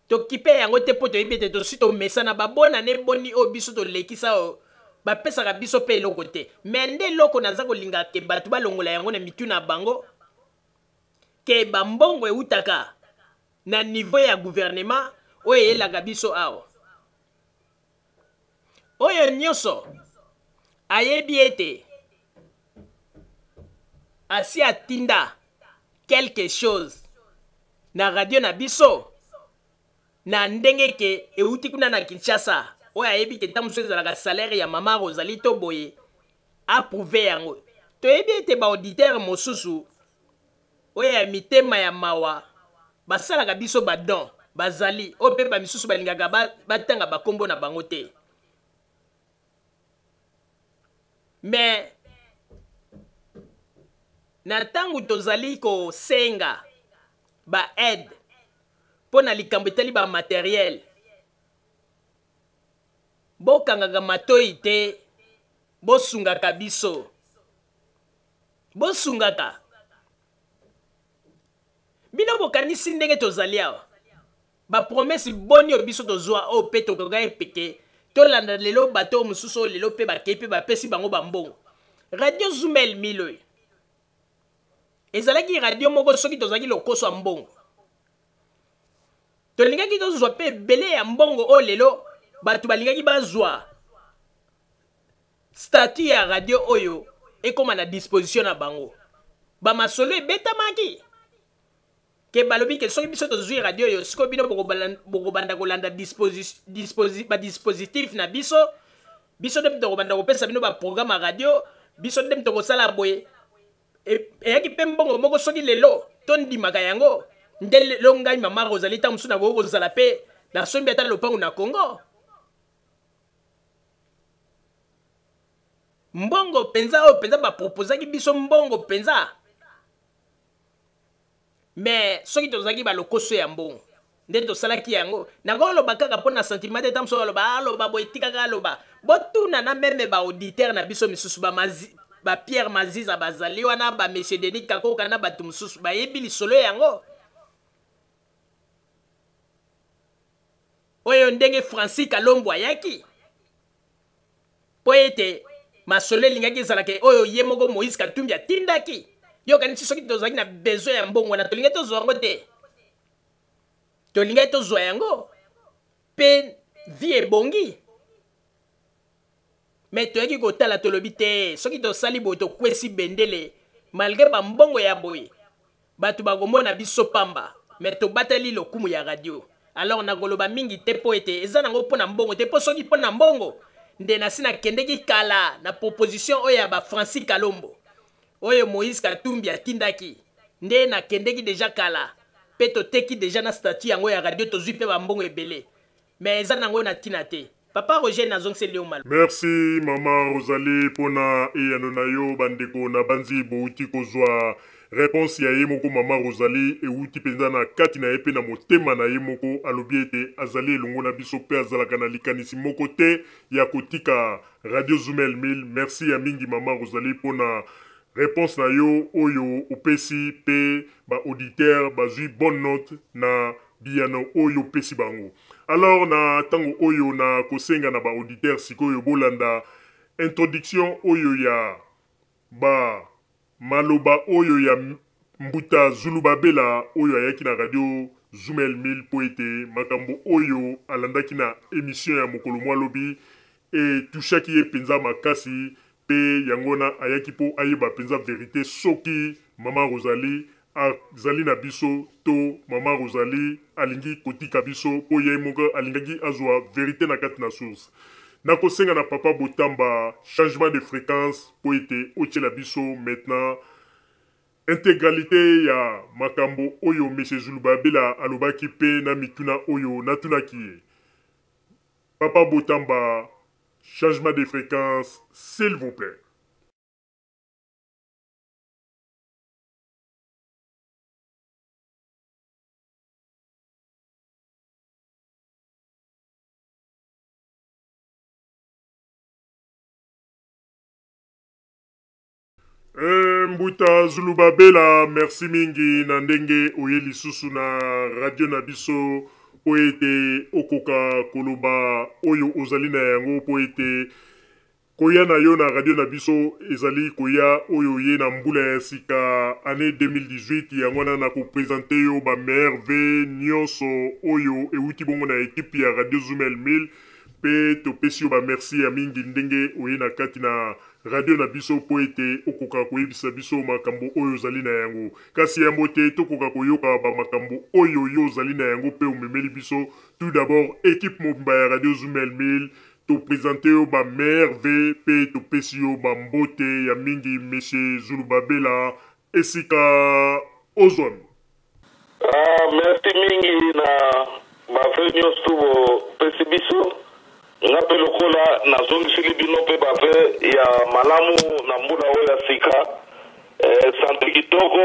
tokipe yango te mpo toyebi ete tosi tomesana babonane boni oyo biso tolekisa oyo bapesaka biso mpe eloko te me nde eloko naza kolinga ke bato balongola yango na mitu na bango ke bambongo eutaka na niveau ya gouvernement oyo eyelaka biso awa oyo nyonso ayebi ete asi atinda quelque chose na radio na biso na ndenge ke euti kuna na Kinshasa oyo ayebi ke ntango mosusu ezalaka salaire ya mama Rosalie to boye aprouve yango toyebi ete baauditeur mosusu oyo ya mitema ya mawa basalaka biso badon bazali oyo mpe bamisusu balingaka batanga bakombo na bango te mais na ntango tozali kosenga ba aide mpo na likambo etali ba matériel bokangaka matoi te bosungaka biso bosungaka bino bokanisi ndenge tozali awa bapromese boni oyo biso tozwa oyo mpe tokoka epeke tolanda lelo bato mosusu oyo lelo mpe bakei mpe bapesi bango bambongo radio Zumel 1000 oyo ezalaki radio moko soki tozalaki lokoso ya mbongo tolingaki tozwa mpe ebele ya mbongo oyo lelo bato balingaki bazwa statut ya radio oyo ekoma na disposition na bango bamasolo ebetamaki ke balobi ke soki biso tozwi radio oyo siko bino bokobanda kolanda dispositif na biso nde tokobanda kopesa bino baprogramme ya radio biso nde tokosala boye eyaki mpe mbongo moko soki lelo tondimaka yango nde lelo ngai mama Rosalie ntango mosusu nakoki kozala mpe nasombi ata lopango na Congo mbongo penza oyo penza bapropozaki biso mbongo penza mais soki tozalaki balokoso ya mbongo nde tosalaki yango nakoloba kaka mpo na sentiment te ntango aloba aloba boye tikaka aloba botuna na meme baauditeur na biso misusu Pierre Maziza bazali wana Monsieur Denis Kakoka na bato mosusu bayebi lisolo yango oyo ndenge Francis Kalombo ayaki po ete masolo elingaki ezalaka oyo ye moko Moïse Katumbi atindaki yo kanisi soki tozalaki na besoin ya mbongo wana tolingai tozwa yango te tolingai tozwa yango mpe vie ebongi mais toyaki kotala tolobi te soki tosali boye tokwesi bendele malgré bambongo ya boye bato bakomona biso pamba mais tobateli lokumu ya radio alors nakoloba mingi te po ete eza nango mpo na mbongo te mpo soki mpo na mbongo nde nasi nakendeki kala na proposition oyo ya Francis Kalombo oyo Moïse Katumbi atindaki nde nakendeki deja kala mpe toteki deja na statut yango ya radio tozwi mpe bambongo ebele mais eza nango na ntina te Papa Roger nazongiseli yo malo. Merci Mama Rosalie pona eyano na yo bandeko na banzi bouti kozwa réponse ya ye moko Mama Rosalie euti penza na kati na ye pe na motema na ye moko alobi ete azali elongo na biso pe azalaka na likanisi moko te ya kotika Radio Zumel 1000. Merci ya mingi Mama Rosalie pona réponse na yo oyo opesi pe ba auditeur bazui bonne note na biyano oyo pesi bango. Alors na tango oyo na kosenga na ba auditeur sikoyo bolanda introduction oyo ya ba maloba oyo ya Mbuta Zulubabela oyo ayaki na radio Zumel 1000 po ete makambo oyo alandaki na émission ya mokolo mwalobi e tushaki ye penza makasi pe yangona ayaki po ayeba penza vérité soki Mama Rosalie azali na biso to Mama Rosalie alingi kotika biso po ye moko alingaki azwa vérité na kati na source. Nakosenga na Papa Botamba changement de fréquence po ete ochela biso maintenant intégralité ya makambo oyo Monsieur Zulubabela alobaki pe na mituna oyo natunaki ye. Papa Botamba changement de fréquence s'il vous plaît. Mbuta Zulubabela, merci mingi na ndenge oye lisusu na radio na biso po ete okoka koloba oyo ozali na yango po ete koya na yo na radio na biso ezali koya oyo ye na mbula ya sika année 2018 yango na kopresente yo ba merve nyonso oyo euti bongo na ekipe ya Radio Zumel 1000 pe topesi yo ba merci ya mingi ndenge oye na kati na radio na biso po ete okoka koyebisa biso makambo oyo ozali na yango kasi yango te tokoka koyoka ba makambo oyo yo ozali na yango pe omemeli biso. Tout d'abord équipe mobimba ya Radio Zumel 1000 to présenter yo ba merve pe topesi yo ba mbote ya mingi Monsieur Zulubabela esika ozon. Merci mingi na ba venyo stubo pesi biso ngape lokola nazongisili bino pe bape ya malamu na mbula oyo ya sika santu kitoko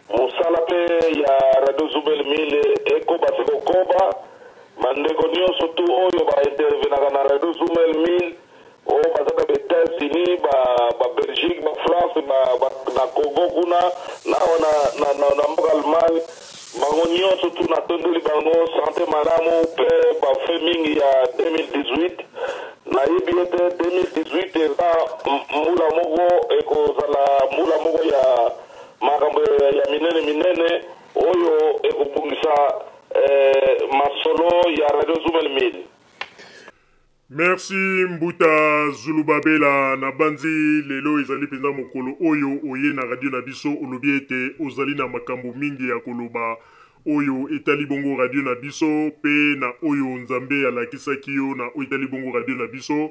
mosala mpe ya radio zumel mile ekoba sekokoba bandeko nyonso tu oyo baintervenaka na radio zumel mile oyo baza na baétats-unis babelgique bafrance na congo kuna na mboka allemagne bango nyonso tu natondeli bango sante malamu mpe bafe mingi ya 2018 nayebi ete 2018 eza mbula moko ekozala mbula moko ya makambo ya minene oyo ekobungisa masolo ya radio zumel mile. Merci Mbuta Zulubabela na banzi lelo ezali penza mokolo oyo oye na radio na biso olobi ete ozali na makambo mingi ya koloba oyo etali bongo radio na biso pe na oyo nzambe alakisaki yo na oyo etali bongo radio na biso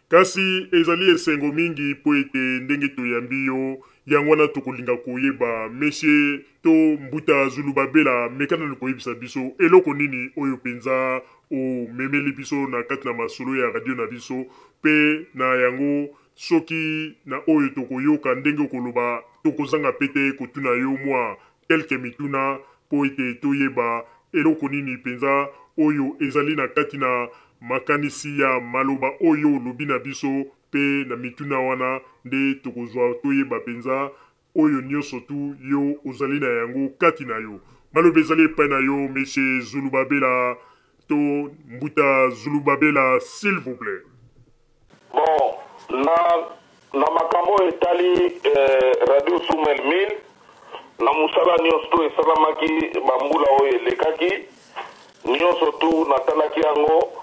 kasi ezali esengo mingi po ete ndenge toyambi yo yango wana tokolinga koyeba meshe to Mbuta Zulubabela mekana koyebisa biso eloko nini oyo penza o memeli biso na kati na masolo ya radio na biso pe na yango soki na oyo tokoyoka ndenge koloba tokozanga pete kotuna yo mwa kelke mituna po ete toyeba eloko nini penza oyo ezali na kati na makanisi ya maloba oyo lobi na biso pe na mituna wana nde tokozwa toyeba penza oyo nyonso tu yo ozali na yango kati na yo maloba ezali epai na yo Monsieur Zulubabela to Mbuta Zulubabela s'il vous plaît. Bon, na makambo etali radio zumel mile na musala nyonso tu esalamaki bambula oyo elekaki nyonso tu natalaki yango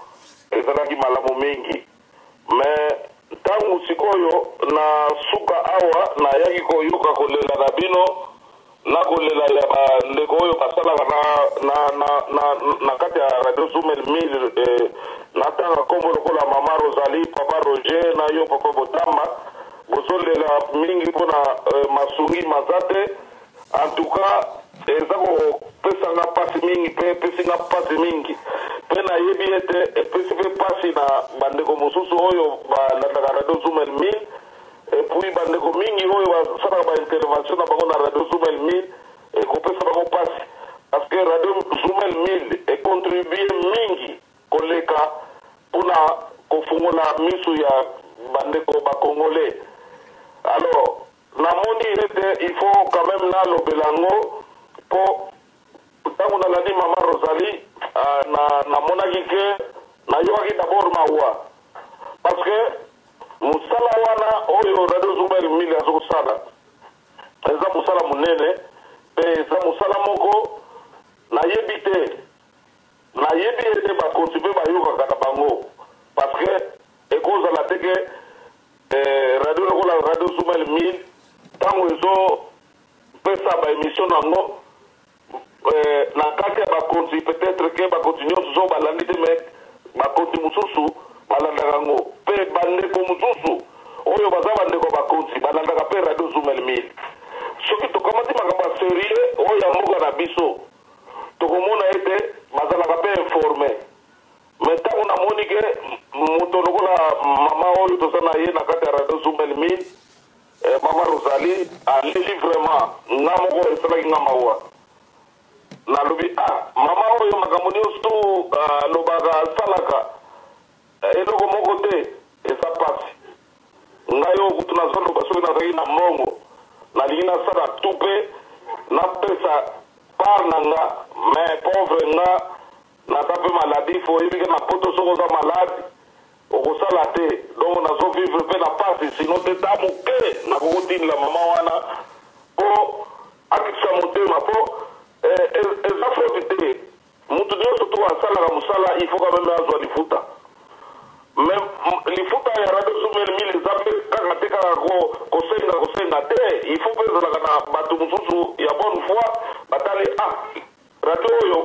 ezalaki malamu mingi me ntango sikoyo na suka awa nayaki koyoka kolela na bino na kolela ya bandeko oyo basalaka na kati ya radio zumel mile natanga kombo lokola mama Rosalie papa Roger na yo papa Botamba bozolela mingi mpona masungi mazate en tout cas eza kopesanga pasi mingi mpe epesinga pasi mingi mpe nayebi ete epesi mpe pasi na bandeko mosusu oyo balandaka radio zumel mile epuis bandeko mingi oyo basalaka baintervention na bango na radio zumel mile ekopesa bango pasi parce que radio zumel mile econtribue mingi koleka mpona kofungola miso ya bandeko bakongolais. Alors namoni ete il faut quand même nalobela yango mpo ntango nalandi mama Rosalie namonaki ke nayokaki d'abord mawa parce que mosala wana oyo radio zumel mile azokosala eza mosala monene mpe eza mosala moko nayebi ete bakontibe bayokaka na bango parce que ekozala te ke radio lokola radio zumel mile ntango ezopesa baémission nango na kati ya bakonti peut-être ke bakonti nyonso so balandi te me bakonti mosusu balandaka yango mpe bandeko mosusu oyo baza bandeko bakonti balandaka mpe radio zumel mile soki tokamati makambo ya serie oyo ya mboka na biso tokomona ete bazalaka mpe informe me ntango namoni ke moto lokola mama oyo toza na ye na kati ya radio zumel mile mama Rosalie aleli vraiment nga moko esalaki nga mawa nalobi mama oyo makambo nyonso alobaka asalaka eloko moko te eza pasi ngai oyo kutu nazoloba soki nazalaki na mbongo nalingi nasala tu mpe napesa par na nga mais pauvre nga naza mpe maladif oyebi ke na poto soko oza malade okosala te donc nazovivre mpe na pasi sino te ta moke nakokotindela mama wana mpo akitisa motema mpo eza foti te mutu nyonso tu asalaka mosala il faut quand même azwa lifuta mais lifuta ya radio zumel mile eza mpe kaka te kaka kosenga te il faut mpe ezalaka na bato mosusu ya bonne foi batali radio oyo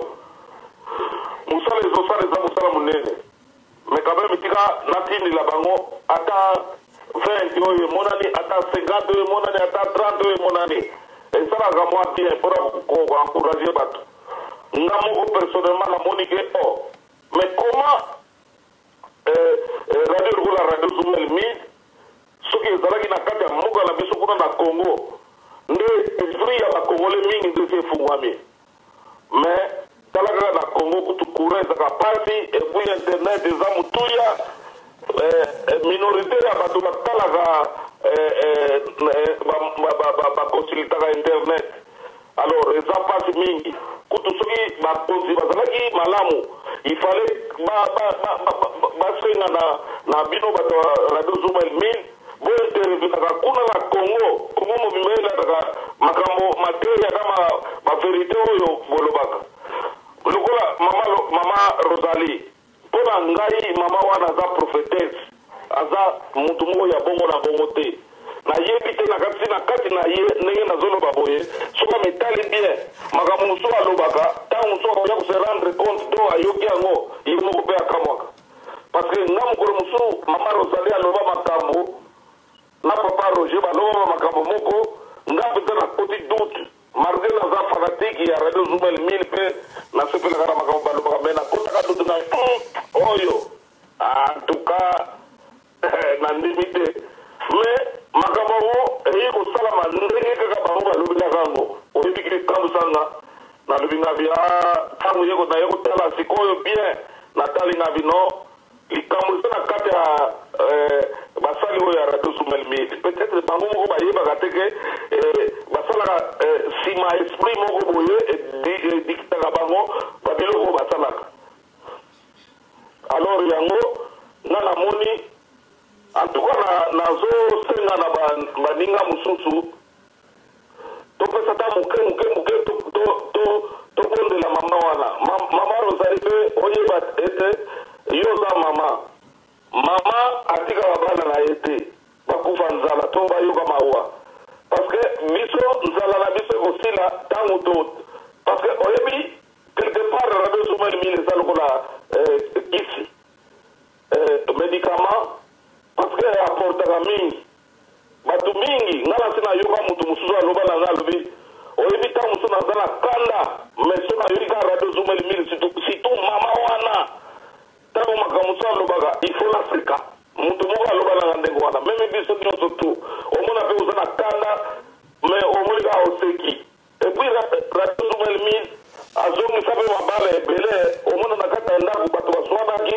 mosala ezosala eza mosala monene mais quand même tika natindela bango ata 20 oyo emonani ata 50 oyo emonani ata 30 oyo emonani esalaka mwa bien mpona koencourage bato nga moko personnellement namoni ke mais comment radio lokola radio zumel mile soki ezalaki na kati ya mboka na biso kuna na Congo nde esprit ya bakongole mingi nde esi efungwami mais tala kaka na Congo kutu courant ezaka pasi epuis internet eza motuya minorité ya bato batalaka bakonsultaka internet alors eza pasi mingi kutu soki bakonzi bazalaki malamu ifale basenga na bino bato ya radio Zuma Mil bointervenaka kuna na Congo mobimba elataka makambo materia kama baverité oyo bolobaka lokola mama Rosalie mpona ngai mama wana aza prophétesse aza mutu moko ya bongo na bongo te nayebi te na kati na ye ndenge nazoloba boye soki ametali bien makambo mosusu alobaka ntango mosusu akoya kose rendre compte to ayoki yango ye moko mpe akamwaka parce que nga mokolo mosusu mama Rosalie aloba makambo na papa Roger baloba makambo moko nga mpenza na petit doute malgré naza fanatique ya radio Zuma Mil mpe nasepelaka na makambo balobaka me nakotaka doute na oyo en tout cas nandimi te mais makambo ngo eyi kosalama ndenge kaka bango balobelaka yango oyebiki ekambusanga nalobi nga bi ntango naye kotala sikoyo bien natali nga bino likambo eza na kati ya basali oyo ya radio Zuma Mil peut-être bango moko bayebaka te ke basalaka nsima esprit moko boye edikitaka bango babiloko basalaka alors yango nga namoni en tout cas nazosenga na baninga mosusu topesa ta moke tokondela mama wana mama Rosalie mpe oyeba ete yo oza mama atika babana na ye te bakufa nzala to bayoka mawa parce que biso nzala na biso ekosila ntango to parce que oyebi quelque part radio Zuma Mil eza lokola kisi médicament parce que aportaka mingi bato mingi nga nasi nayoka motu mosusu aloba na nga alobi oyebi ntango mosusu naza na kanda mais so nayoki kaka radio Zuma Mil surtout mama wana ntango makambo mosusu alobaka il faut l'Afrika motu moko aloba na nga ndenge wana meme biso nyonso tu omona mpe oza na kanda mais omoni kaka oseki epuis radio Zuma Mil azongisa mpe mabala ebele omona na kati ya ndako bato baswanaki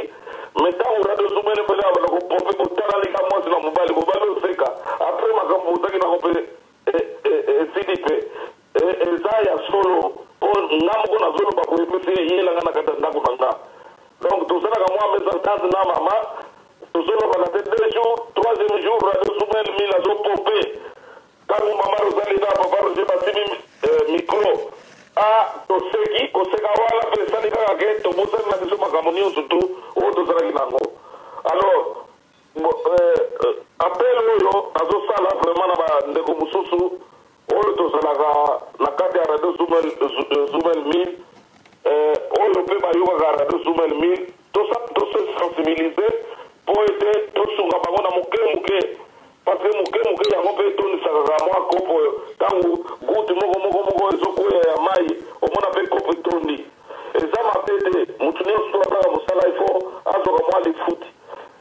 mais ntango radio Zuma Mil mbele abana kopompe kotala lika mwasi na mobali oseka apres makambo otaki nango mpe esili mpe eza ya solo mpo nga moko nazoloba koyepesi eyelanga na kati ya ndako na nga donc tosalaka mwa mesentante na mama tozolobaka te 2 jours 3e jour radio Zuma Mil azopompe ntango mama Rosalie na papa Roger basimi micro toseki koseka wana mpe esali kaka ke tobosani na biso makambo nyonso tu oyo tozalaki nango alors appel oyo nazosala vraiment na bandeko mosusu oyo tozalaka na kati ya radio Zuma Mil oyo mpe bayokaka radio Zuma Mil tosensibilize mpo ete tosunga bango na moke parce que moke yango mpe etonisaka mwa kopo ntango guti moko ezokwea ya mai omona mpe kopo etondi eza mabe te motu nyonso asala mosala ifo azoka mwa lifuti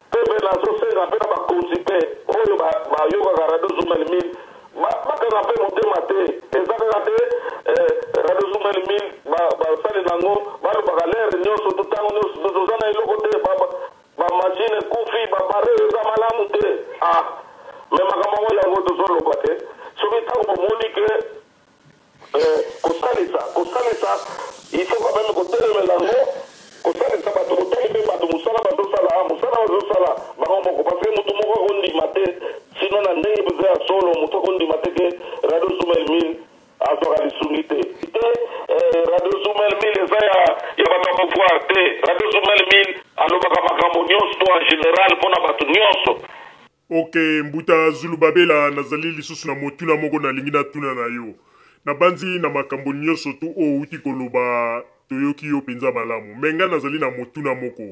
mpe mpe nazosenga mpe na bakonzi mpe oyo bayokaka radio Zuma Mil bakanga mpe motema te eza kaka te radio Zuma Mil basali nango balobaka lere nyonso to ntango nyonso toza na eloko te bamashine kufi bapare eza malamu te me makambo ngo yango tozoloba te soki ntango bomoni ke kosalisa ifo quand même kotelemela ngo kosalisa bato kotali mpe bato mosala bazosala bango moko parce que motu moko akondima te sino na ndenge beza ya solo motu akondima te ke radio Zuma Mil azwaka lisungi te radio Zuma Mil eza ya bato ya pouvoir te radio Zuma Mil alobaka makambo nyonso to en général mpona bato nyonso. Ok, Mbuta Zulu Babela nazali lisusu na motuna moko nalingi natuna na yo na banzi na makambo nyonso tu o uti koloba toyoki yo penza malamu menga nazali na motuna moko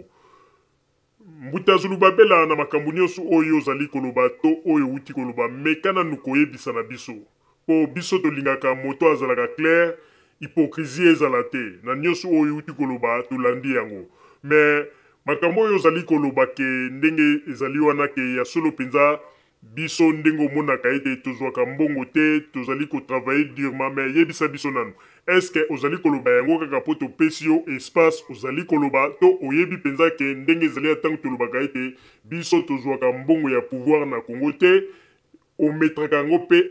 Mbuta Zulu Babela na makambo nyonso oyo zali koloba to oyo uti koloba mekana nukoyebisa na biso po biso tolingaka moto azalaka clair hypocrisie ezala te na nyonso oyo uti koloba tolandi yango mais makambo oyo zali koloba ke ndenge ezali wana ke ya solo penza biso ndengo mona kaite tozwaka mbongo te tozali ko travailler durement mais yebisa biso nanu est-ce que ozali koloba yango kaka po topesi yo espace ozali koloba to oyebi penza ke ndenge ezali atango toloba kaite biso tozwaka mbongo ya pouvoir na Congo te ometraka yango pe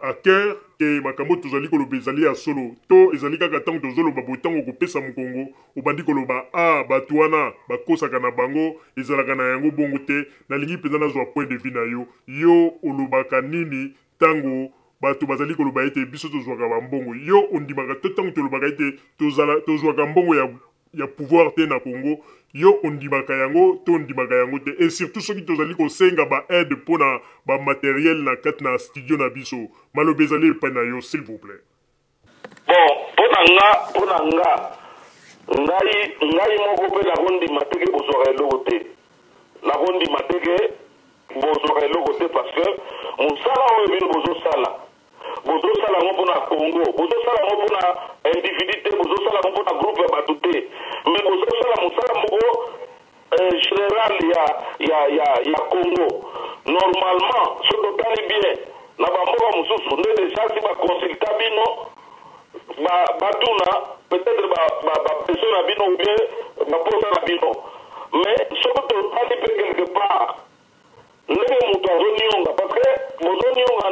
à cœur ke makambo tozali koloba ezali ya solo to ezali kaka tango tozoloba botango kopesa mokongo obandi koloba bato wana bakosaka na bango ezalaka na yango bongo te nalingi mpenza nazwa point de vue na yo olobaka nini tango bato bazali koloba ete biso tozwaka bambongo yo ondimaka to tango tolobaka ete tozwaka mbongo ya pouvoir te na Congo yo ondimaka yango to ondimaka yango te et surtout soki tozali kosenga ba aide mpona bamateriel na kati na studio na biso maloba ezali epai na yo s'il vous plaît. Bon mpona nga ngai moko mpe nakondima teke bozwaka eloko te nakondima teke bozwaka eloko te parce que mosala oyo bino bozosala yango mpona Congo bozosala yango mpona individu te bozosala yango mpona groupe ya bato te mais bozosala mosala moko général ya Congo normalement so totali bien na bamboka mosusu nde deja si baconsulta bino batuna peut-être bapeso na bino ou bien baposa na bino mais soki totali mpe quelque part ndenge moto azonionga parce que bozonionga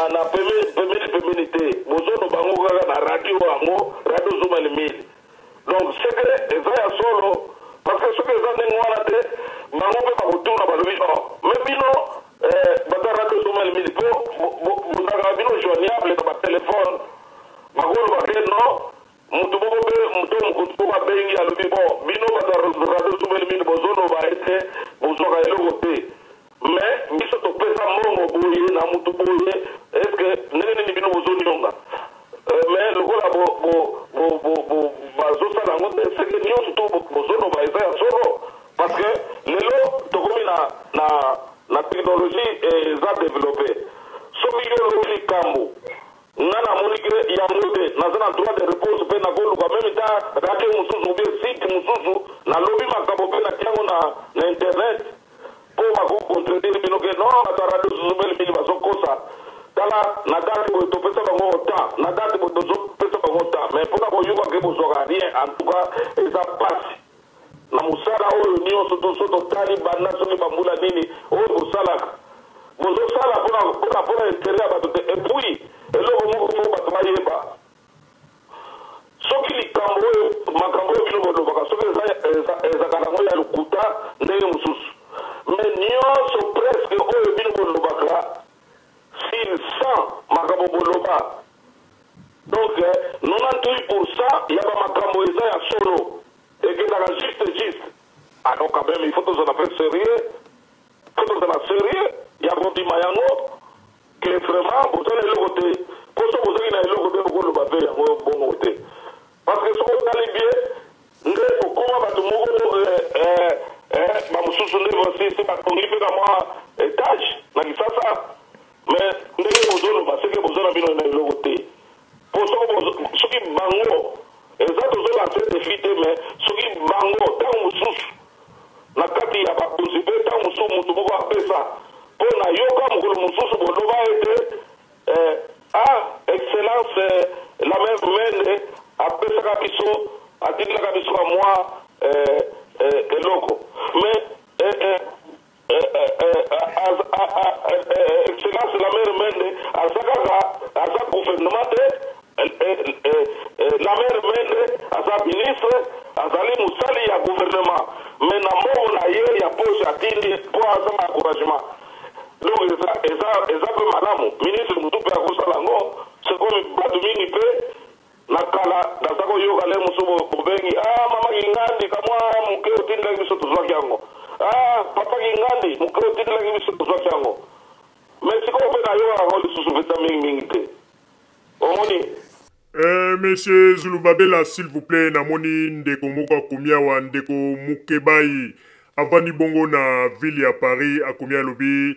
na pemeni te bozoloba bango kaka na radio yango radio Zuma le Mille donc secret eza ya solo parce que soki eza ndenge wana te bango mpe bakotuna balobi mais bino bato ya radio Zuma le Mille po bozalaka bino joignable na batelefone bakoloba ke non moto moko mpe moto mokutu moko abengi alobi bon bino bato ya radio Zuma le Mille bozoloba ete bozwaka eloko te mais biso topesa mbongo boye na mutu boye estce ndenge nini bino bozonionga mais lokola bazosala yango te seke nyonso to bozoloba eza ya solo parce que lelo tokomi na technologie eza développé soki yo olobi likambo nga namoni ke yango te naza na droit de repose mpe nakoluka meme ta radio mosusu obie site mosusu nalobi makambo mpe natiango na internet po bakocontredire bino ke non bato ya radio Zuma le Mille bazokosa tala na date boye topesa bango temps na date boye tozopesa bango temps mais mpona koyoka ke bozwaka rien en tout cas eza pasi na mosala oyo nyonso toso totali banda soki bambula nini oyo bosalaka bozosala mpona intere ya bato te epuis eloko moko fo bato bayeba soki likambo oyo makambo oyo bino bolobaka soki ezaka nango ya lokuta ndenge mosusu mais nyonso presque oyo bino bolobaka s'il sent makambo boloba donc 98% ya bamakambo eza ya solo ekendaka juste donc quand même il faut tozala mpe sérieux ya kondima yango ke vraiment bozala eloko te po so bozali na eloko te okoloba mpe yango bongo te parce que soki otali bien nde okoma bato moko bamosusu nde bosisi batongi mpe kamwa étage na Kisasa mais ndenge bozoloba seke bozala bino na eloko te po soki bango eza tozolanse defi te mais soki bango ntango mosusu na kati ya bakonzi mpe ntango mosusu motu moko apesa mpo na yoka mokolo mosusu boloba ete excellence la mère mene apesaka biso atindelaka biso ka mwa eloko mais excellence la mère mene aza gouvernement te la mère mene aza ministre azali mosali ya gouvernement mais na mbongo na ye ya poche atindi mpo aza na encouragement donc eza mpe malamu ministre motu mpe akosala yango sekomi bato mingi mpe na kala naza koyoka le mosu bobengi mama kingandi kamwa moke otindelaki biso tozwaki yango papa kingandi moke otindelaki biso tozwaki yango mais sikoyo mpe nayoka yango lisusu mpenza mingimingi te omoni Monsieur Zulubabela, s'il vous plaît, namoni ndeko moko akomi awa ndeko Mukebai avandi bongo na ville ya Paris akomi alobi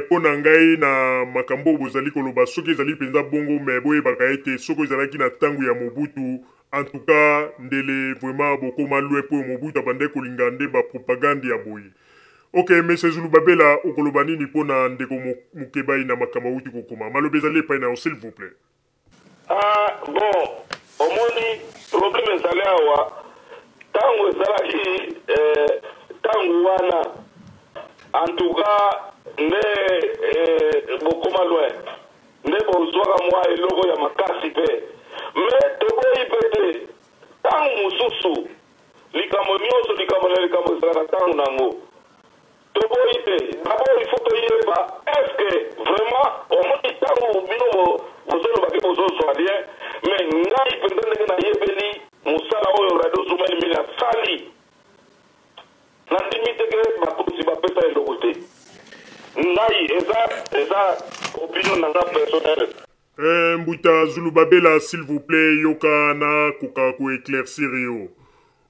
po na ngai na makambo bozali koloba soki ezali penza bongo mais boyebaka ete soki ezalaki na ntango ya Mobutu en tout cas ndele vraiment bokoma lwe po Mobutu abandaki kolinga nde bapropagande ya boye Ok, monsieur Zulubabela, Okolobani Nipona Ndeko Mukebai na Makamauti Kokoma. Malobezale Paina, s'il vous plaît. Ah, bon, au moins, problème est allé à wa. Tango Zalahi, Tango Wana, en tout cas, ne Bokoma loin. Ne Bozwaka moi et logo ya makasi pe. Mais Togo Ipete, Tango Mususu, Likamo Nyoso, Likamo Zala, Tango Nango. D'abord, il faut que est-ce que vraiment, au moins, il y a mais ngai pendant que na yebeli musala oyo radio Zoumel Mil sali na limite que bakosi bapesa elokote ngai eza opinion na personnel. Mbuta Zulubabela, s'il vous plaît, yoka na koka ko éclaircir yo.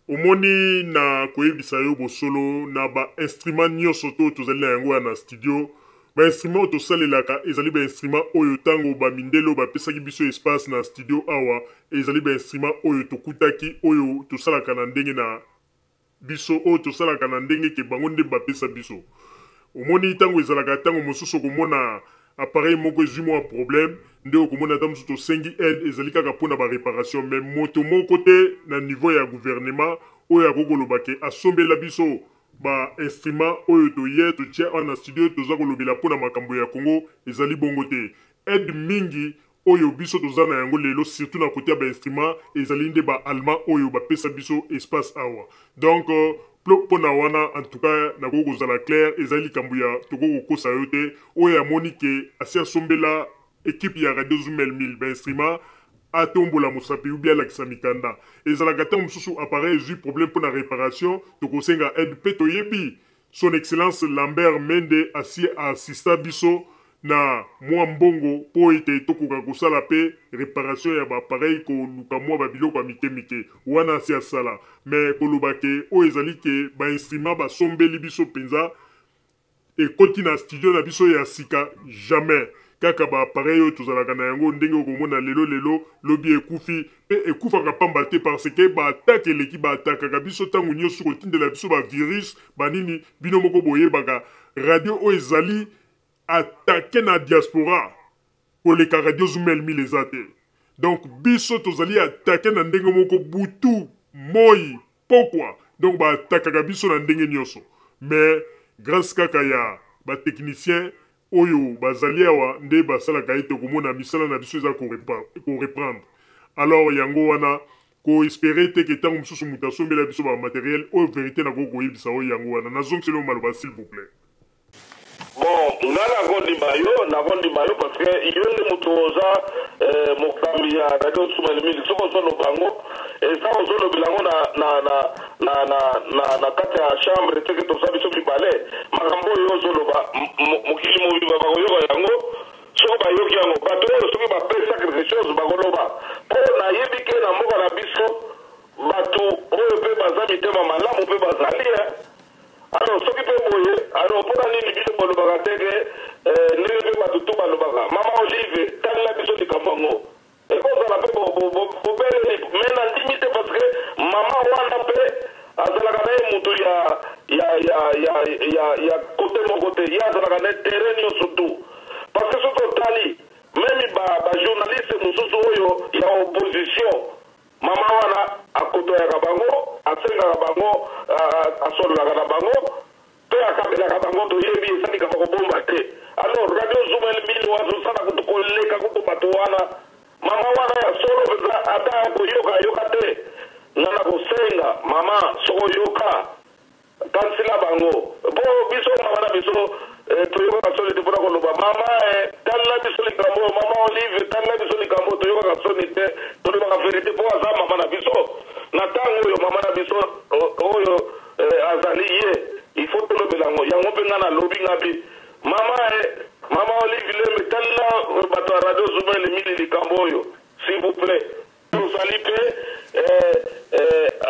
Omoni na koyebisa yo bosolo na ba instrument nyonso to tozali na yango na studio. Ba instrument tosalelaka ezali ba instrument oyo tango ba mindelo bapesaki biso espace na studio awa ezali ba instrument oyo tokutaki oyo tosalaka na ndenge na biso oyo tosalaka na ndenge ke bango nde bapesa biso. Omoni tango ezalaka tango mosusu komona appareil moko ezwi mwa problème nde okomona ta mosusu tosengi aide ezali kaka mpona baréparation mais moto moko te na niveau ya gouvernement oyo akokoloba ke asombela biso ba instrument oyo toye totia wana studio toza kolobela mpona makambo ya Congo ezali bongo te. Aide mingi oyo biso toza na yango lelo surtout na kote ya ba instrument ezali nde ba allemand oyo bapesa biso espace awa. Donc pona wana en tout cas na koko kozala clair ezali likambo ya tokoko kosa yo te oyo amoni ke asi asombela équipe ya radio Zoumel Mil ba instrument atombola mosapi ou bien alakisa mikanda ezalaka ntango mosusu appareil ezwi problème mpona réparation tokosenga aide mpe toyebi son excellence Lambert Mende asi assista biso na mwa mbongo po ete tokoka kosala pe réparation ya baappareil koluka mwa babiloko ya mike wana asi asala mais koloba ke oyo ezali ke bainstrument basombeli biso mpenza ekoti na studio na biso ya sika jamais kaka baappareil oyo tozalaka na yango ndenge okomona lelo lobi ekufi mpe ekufaka pamba te parce ke baatake eleki baatakaka biso ntango nyonso kotindela biso bavirus banini bino moko boyebaka radio oyo ezali attaqué na diaspora koleka radio Zoumel Mil eza te. Donc biso tozali attaqué na ndenge moko butu moi pokwa donc baatakaka biso na ndenge nyonso mais grâce kaka ya batechnicien oyo bazali awa nde basalaka ete komona misala na biso eza koreprendre. Alors yango wana koespere te ke ntango mosusu moto asombela biso bamateriel oyo verité na kokoyebisa oyo yango wana nazongiseli maloba s'il vous plaît. Bon, nga nakondima yo parce que iyo nde moto oza mokambi ya radio Zoumel Mil soki ozoloba yango eza ozolobela yango na kati ya chambre teke toza biso mibale makambo oyo ozoloba mokili mobimba bakoyoka yango soki bayoki yango bato oyo soki bapesa quelque chose bakoloba mpo nayebi ke na mboka na biso bato oyo mpe baza mitema malamu mpe bazali alors soki mpe boye alors mpona nini bino bolobaka teke ndenge mpe bato to balobaka mama Olive talela biso likambo yango ekozala mpe bobeleli me na ndimi te parce que mama wana mpe azalaka na ye motu ya kote moko te ye azalaka na terrain nyonso tu parce que soki otali meme bajournaliste mosusu oyo ya opposition mama wana akotoyaka bango asengaka bango asololaka na bango mpe akabelaka bango toyebi esalikaka kobomba te. Alors radio Zoumel Mil wazosala kutu koleka kutu bato wana mama wana ya solo mpenza ata koyoka te ngana kosenga mama sokoyoka kansila bango po biso mama na biso toyokaka soni te mpona koloba mama talela biso likambo mama Olive talela biso likambo toyokaka soni te tolobaka verité po aza mama na biso na ntango oyo mama na biso oyo azali ye il faut tolobela yango mpe nga nalobi ngabi mama Olive Lembe talela bato ya radio Zoumel Mil likambo oyo s'il vous plaît tozali mpe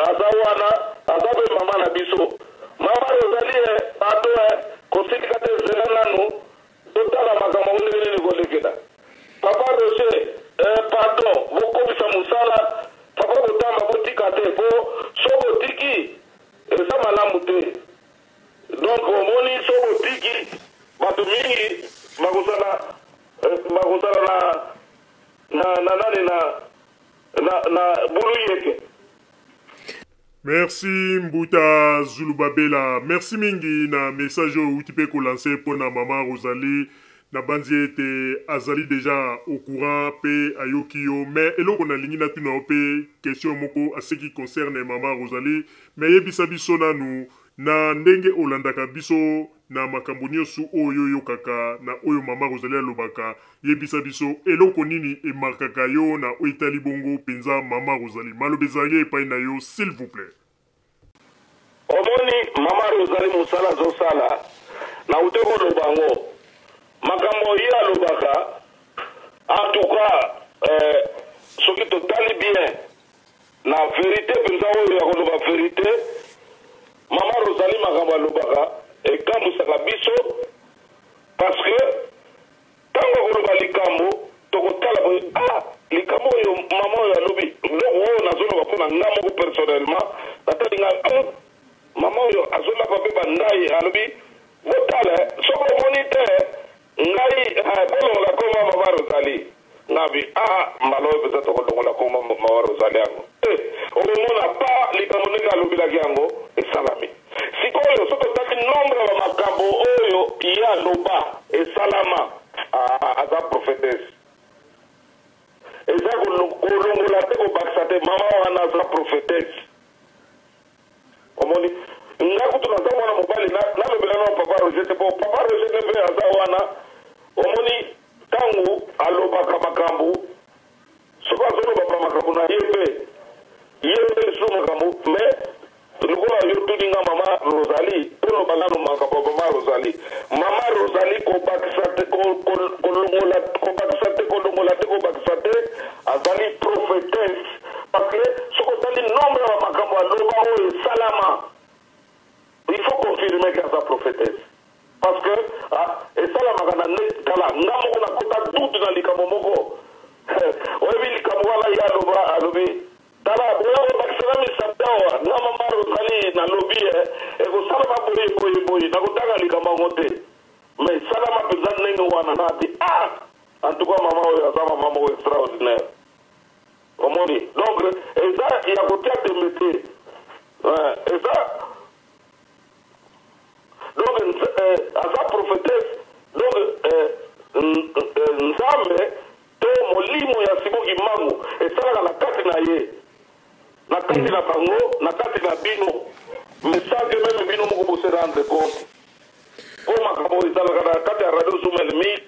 aza wana aza mpe mama na biso mama ozali bato kosilika te zela nanu totala makambo ndenge nini kolekela papa Roger pardon bokomisa mosala papa kotamba botika te po so botiki eza malamu te donc omoni yeke. Merci Mbuta Zulubabela. Merci mingi na message où tu peux lancer pour na maman Rosalie. Na banzi ete azali déjà au courant pe ayokio mais eloko na lingi na tuna pe question moko à ce qui concerne maman Rosalie mais yebisa biso nanu na ndenge olandaka biso na makambo nyonso oyo yokaka na oyo maman Rosalie alobaka yebisa biso eloko nini emarkaka yo na oitali bongo penza maman Rosalie malobezange epai na yo s'il vous plaît. Omoni maman Rosalie musala zosala na uteko do bango makambo ye alobaka en tout cas soki totali bien na vérité penza oyo yakoloba vérité maman Rosalie makambo alobaka ekambusaka biso parce que ntango akoloba likambo tokotala boye likambo oyo mama oyo alobi ndoko oyo nazoloba mpo na nga moko personnellement natali nga mama oyo azolapa mpe bandai alobi botala soki omoni te ngai kolongola koma mama Rosalie ngabi mbala oyo mpenza tokolongola koma mama Rosalie yango okomona pa likambo ndenge alobelaki yango esalami sikoyo soki otali nombre ya bamakambo oyo ye aloba esalama aza prophétesse eza kolongola te kobakisa te mama wana aza prophétesse omoni nga kutu naza mwana mobali nalobela na papa Roger te po papa Roger te mpe aza wana omoni ntango alobaka makambo soki azolobaka makambo na ye mpe lisusu makambo mais lokola yo tuninga mama Rosalie toloba nano makambo mama Rosalie kobakisa te kobakisa te azali prophétesse parce que soki otali nombre ya makambo aloba oyo esalama il faut confirmer que aza prophétesse parce que esalamaka na nde kala nga moko nakota doute na likambo moko oyebi likambo wana ye alobi tala boya obakisana misate awa nga mama Rosalie nalobi ekosalama boye nakotanga likambo yango te mais salama mpenza ndenge wana nati en tout cas mama oyo aza mama moko extraordinaire omoni donc eza ya kotia tembe te eza donc aza prophétesse donc nzambe to molimo ya Siboki Mangu esalaka na kati na ye na kati na bango na kati na bino message meme bino moko bose rendre compte po makambo esalaka na kati ya radio Zumel Mil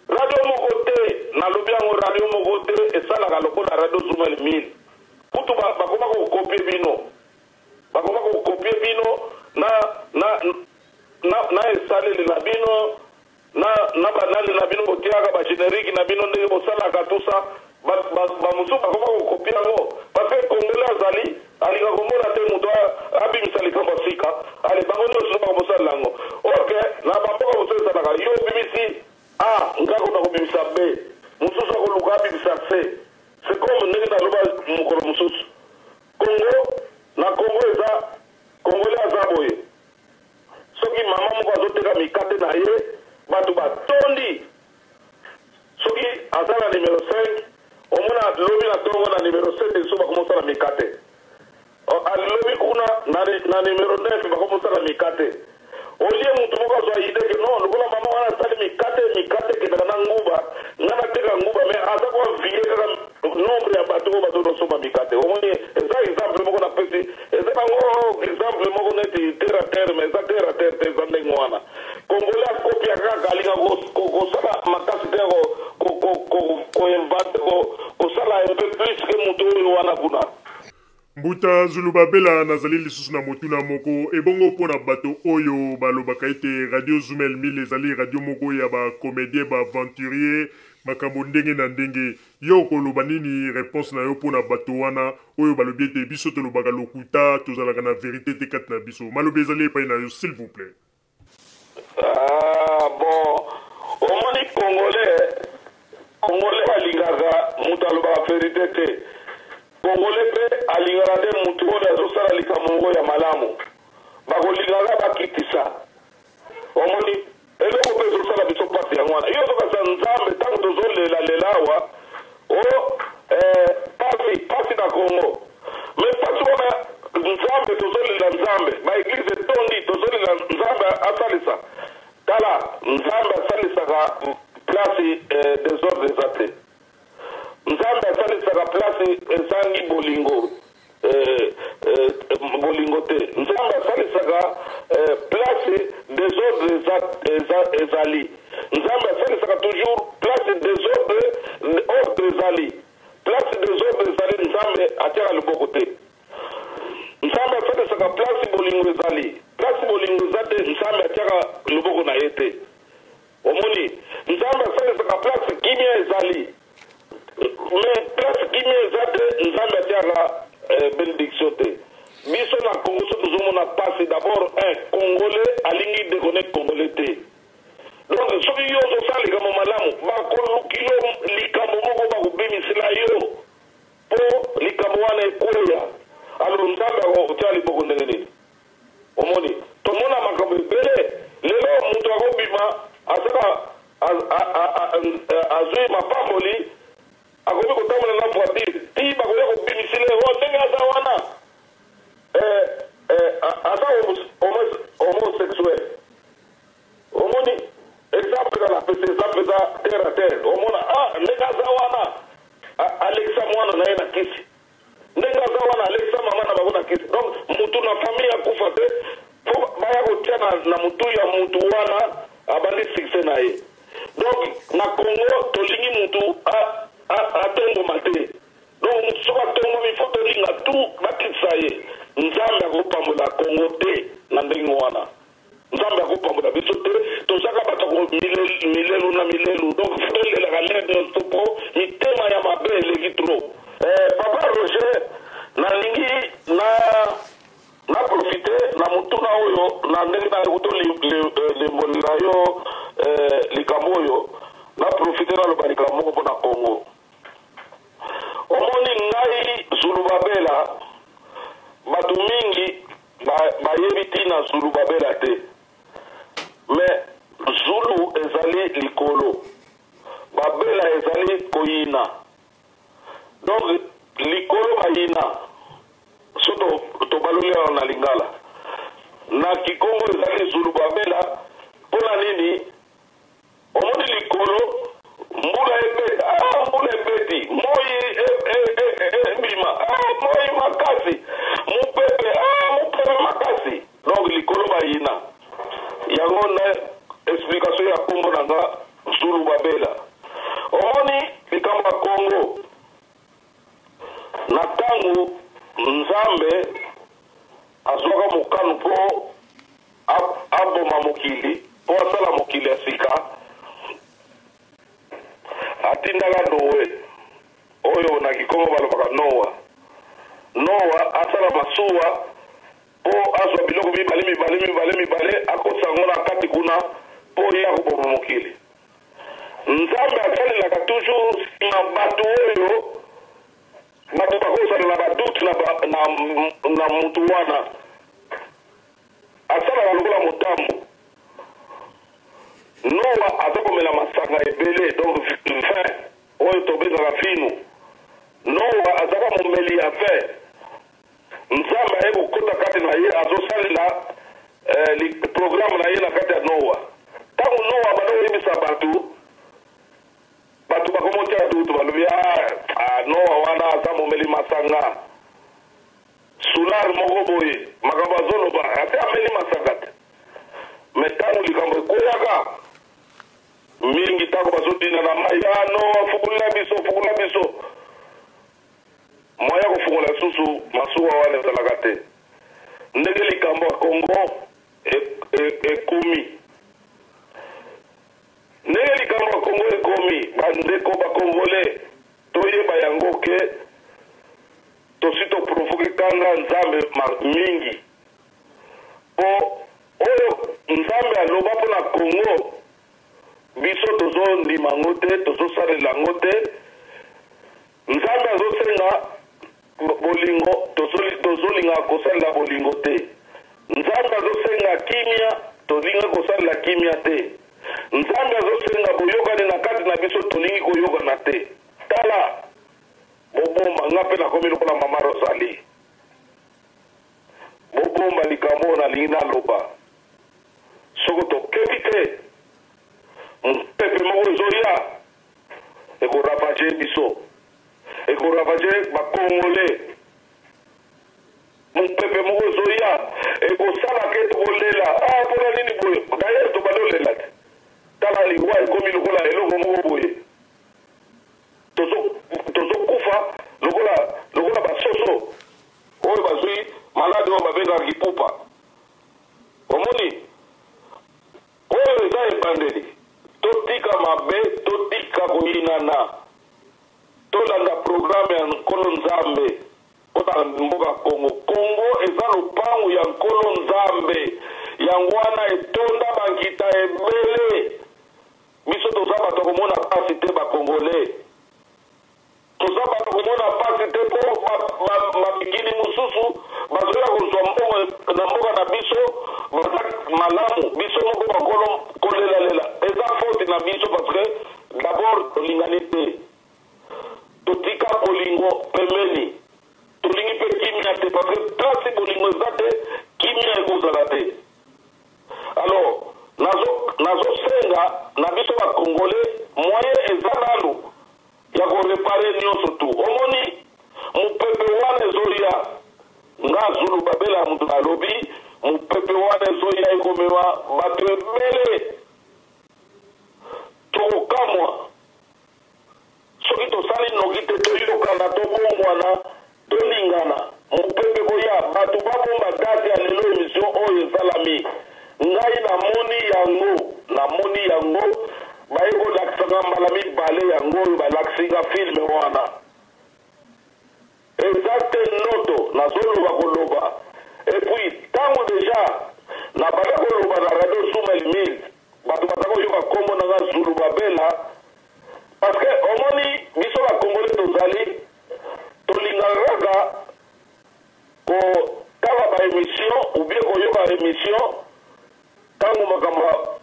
radio moko te nalobi yango radio moko te esalaka lokola radio Zumel Mil kutu bakomaka kokopie bino na esaleli na bino na banali na bino botiaka bagénérique na bino ndenge bosalaka tusa bamosusu bakomaka kokopie yango parce que congolais azali alinga komona te moto abimisa likambo sika ale bango nyonso bakobosalela yango ok na bamboka mosusu esalaka yo obimisi ngako na kobimisa b mosusu akoluka abimisa c c'est comme ndenge naloba mokolo mosusu congo eza congolais aza boye soki mama moko azoteka mikate na ye bato batondi soki aza na numero 5 omona lobi na tongo na numero 7 eso bakomosala mikate alobi kuna na numero 9 bakomosala mikate olie mutu moko azwa ideke non lokola mama wana asali mikate ekendaka na nguba nga nateka nguba mais aza koavie kaka nombre ya bato oyo bazosomba mikate omoni eza exemple moko na pesi eza bango exemple moko neti terre à terre mais eza terre à terre te eza ndenge wana congolais akopia kaka alinga kosala makasi te koinvente kosala un peu plus ke moto oyo wana kuna Mbuta Zulubabela nazali lisusu na motuna moko ebongo mpona bato oyo balobaka ete radio Zumel Mil ezali radio moko ya bacomédien baaventurier makambo ndenge na ndenge yo koloba nini réponse na yo mpona bato wana oyo balobi ete biso tolobaka lokuta tozalaka na vérité te kati na biso malobi ezali epai na yo s'il vous plaît. Bon omoni congolais balingaka moto alobaka vérité te congolais mpe alingaka te motu oyo azosala likambo moko ya malamu bakolingaka bakitisa omoni eloko mpe ezosala biso mpasi yango wana yo tokasa nzambe ntango tozolelalela awa pasi na congo nzambe baeglize tondi tozolela nzambe asalisa tala nzambe asalisaka place desordre eza te nzambe asalisaka place ezangi bolingo bolingo te nzambe asalisaka place desordre ezali nzambe asalisaka toujours place desordre ordre ezali place desordre ezali nzambe atiaka loboko te nzambe asalisaka place bolingo ezali place bolingo eza te nzambe atiaka loboko na ye te omoni nzambe asalisaka place kimia ezali mais place kimia eza te nzambe atiaka bénédiction te biso na congo so tozomona pasi d'abord un congolais alingi déconnecte congolais te donc soki yo ozosala likambo malamu bakoluki yo likambo moko bakobimisela yo mpo likambo wana ekweya alors nzambe akotia liboko ndenge nini omoni tomona makambo ebele lelo moto akobima asaka azwi mapamboli akomi kotambola na voiture ti bakoya kobimisile o ndenge aza wana aza homosexuel omoni exemple kala pese exemple eza terre à terre omona ndenge aza wana alekisa mwana na ye na kisi ndenge aza wana alekisa mama na bango na kisi donc mutu na famille akufa te po baya kotia na mutu ya mutu wana abandi succès na ye donc na congo tolingi mutu atongoma te donc mutu soki atongoma ifo tolinga tu bakitisa ye nzambe akopambola congo te na ndenge wana nzambe akopambola biso te tozaka bato milelu na milelu donc tolelaka lede topo mitema ya mabe eleki tro papa roger nalingi na profite na mutuna oyo na ndenge na kuto limbonela yo likambo oyo na profite na loba likambo moko mpona congo omoni ngai Zulubabela bato mingi bayebi ntina Zulubabela te mais Zulu ezali likolo Babela ezali koyina donc likolo bayina soto tobalolera na lingala na kikongo ezali Zulubabela mpona nini omoni likolo mbula ebeti moi mbima moi makasi mupepe makasi donc likolo bayina yango na explication ya kombo nanga Zulubabela omoni likambo ya Congo na ntango nzambe azwaka mokano mpo aboma mokili mpo asala mokili ya sika atindaka Noe oyo na kikongo balobaka Noa asala masuwa mpo azwa biloko mibale akosango na kati kuna mpo ye akoboma mokili nzambe asalelaka toujours na bato oyo bato bakosalela badute na mutu wana asalaka lokola motambo Noa aza komela masanga ebele donc vin oyo tobengaka vino Noa azaka momeli ya vin nzambe aye kokota kati na ye azosalela programme na ye na kati ya Noa ntango Noa banoyebisa bato bakomotia dutu balobi Noa wana aza momeli masanga sular moko boye makambo azoloba ate ameli masanga te me ntango likambo ekweyaka mingi ntango bazotina na mai Noa fukulila biso moya kofungola susu masuwa wana ezalaka te ndenge likambo ya Congo ekomi ndenge likambo ya Congo ekomi bandeko bakongole toyeba yango ke tosi toprovoke kanga nzambe mingi po oyo nzambe aloba mpona Congo biso tozondima ngo te tozosalela ngo te nzambe azosenga bolingo tozolinga kosalela bolingo te nzambe azosenga kimia tolinga kosalela kimia te nzambe azosenga boyokani na kati na biso tolingi koyokana te tala bobomba nga mpe nakomi lokola mama Rosalie bobomba oyo nalingi naloba soko tokebi te mpepe moko ezoya ekoravage biso ekoravage bakongole mpepe moko ezoya ekosala ke tokolela mpona nini boye dayere tobali olela te tala liwa ekomi lokola eloko moko boye tozokufa lokola basoso oyo bazwi maladi oyo babengaka kipupa omoni oyo eza ebandeli totika mabe totika koyinana tolanda programe ya nkolo nzambe mpona mboka kongo eza lopangu ya nkolo nzambe yango wana etonda bankita ebele biso toza bato komona pasi te bakongole toza bato komona pasi te mpo mamikili mosusu bazoya kozwa mbongo na mboka na biso baza malamu biso moko bakolo kolelalela eza faute na biso parce que d'abord tolingani te totika bolingo pembeni tolingi mpe kimia te parce que place bolingo eza te kimia ekozala te alors nazosenga na biso bakongole moyen eza nanu ya korepare nyonso tu omoni mopepe wana ezolia nga zulu babela mutu alobi mopepe wana ezolia ekomema bato ebele tokokamwa soki tosali noki te toyokana tobongwana tolingana mopepe koya bato babomba date ya lelo émission oyo esalami ngai namoni yango baye kolakisaka mbala mibale yango oyo balakisika filme wana eza te noto nazoloba koloba epuis ntango deja nabanda koloba na radio Zoumel 1000 bato baza koyoka kombo nanga zulu babela parce que omoni biso bakongole tozali tolingaka kaka kotala baémission ou bien koyoka émission ntango makambo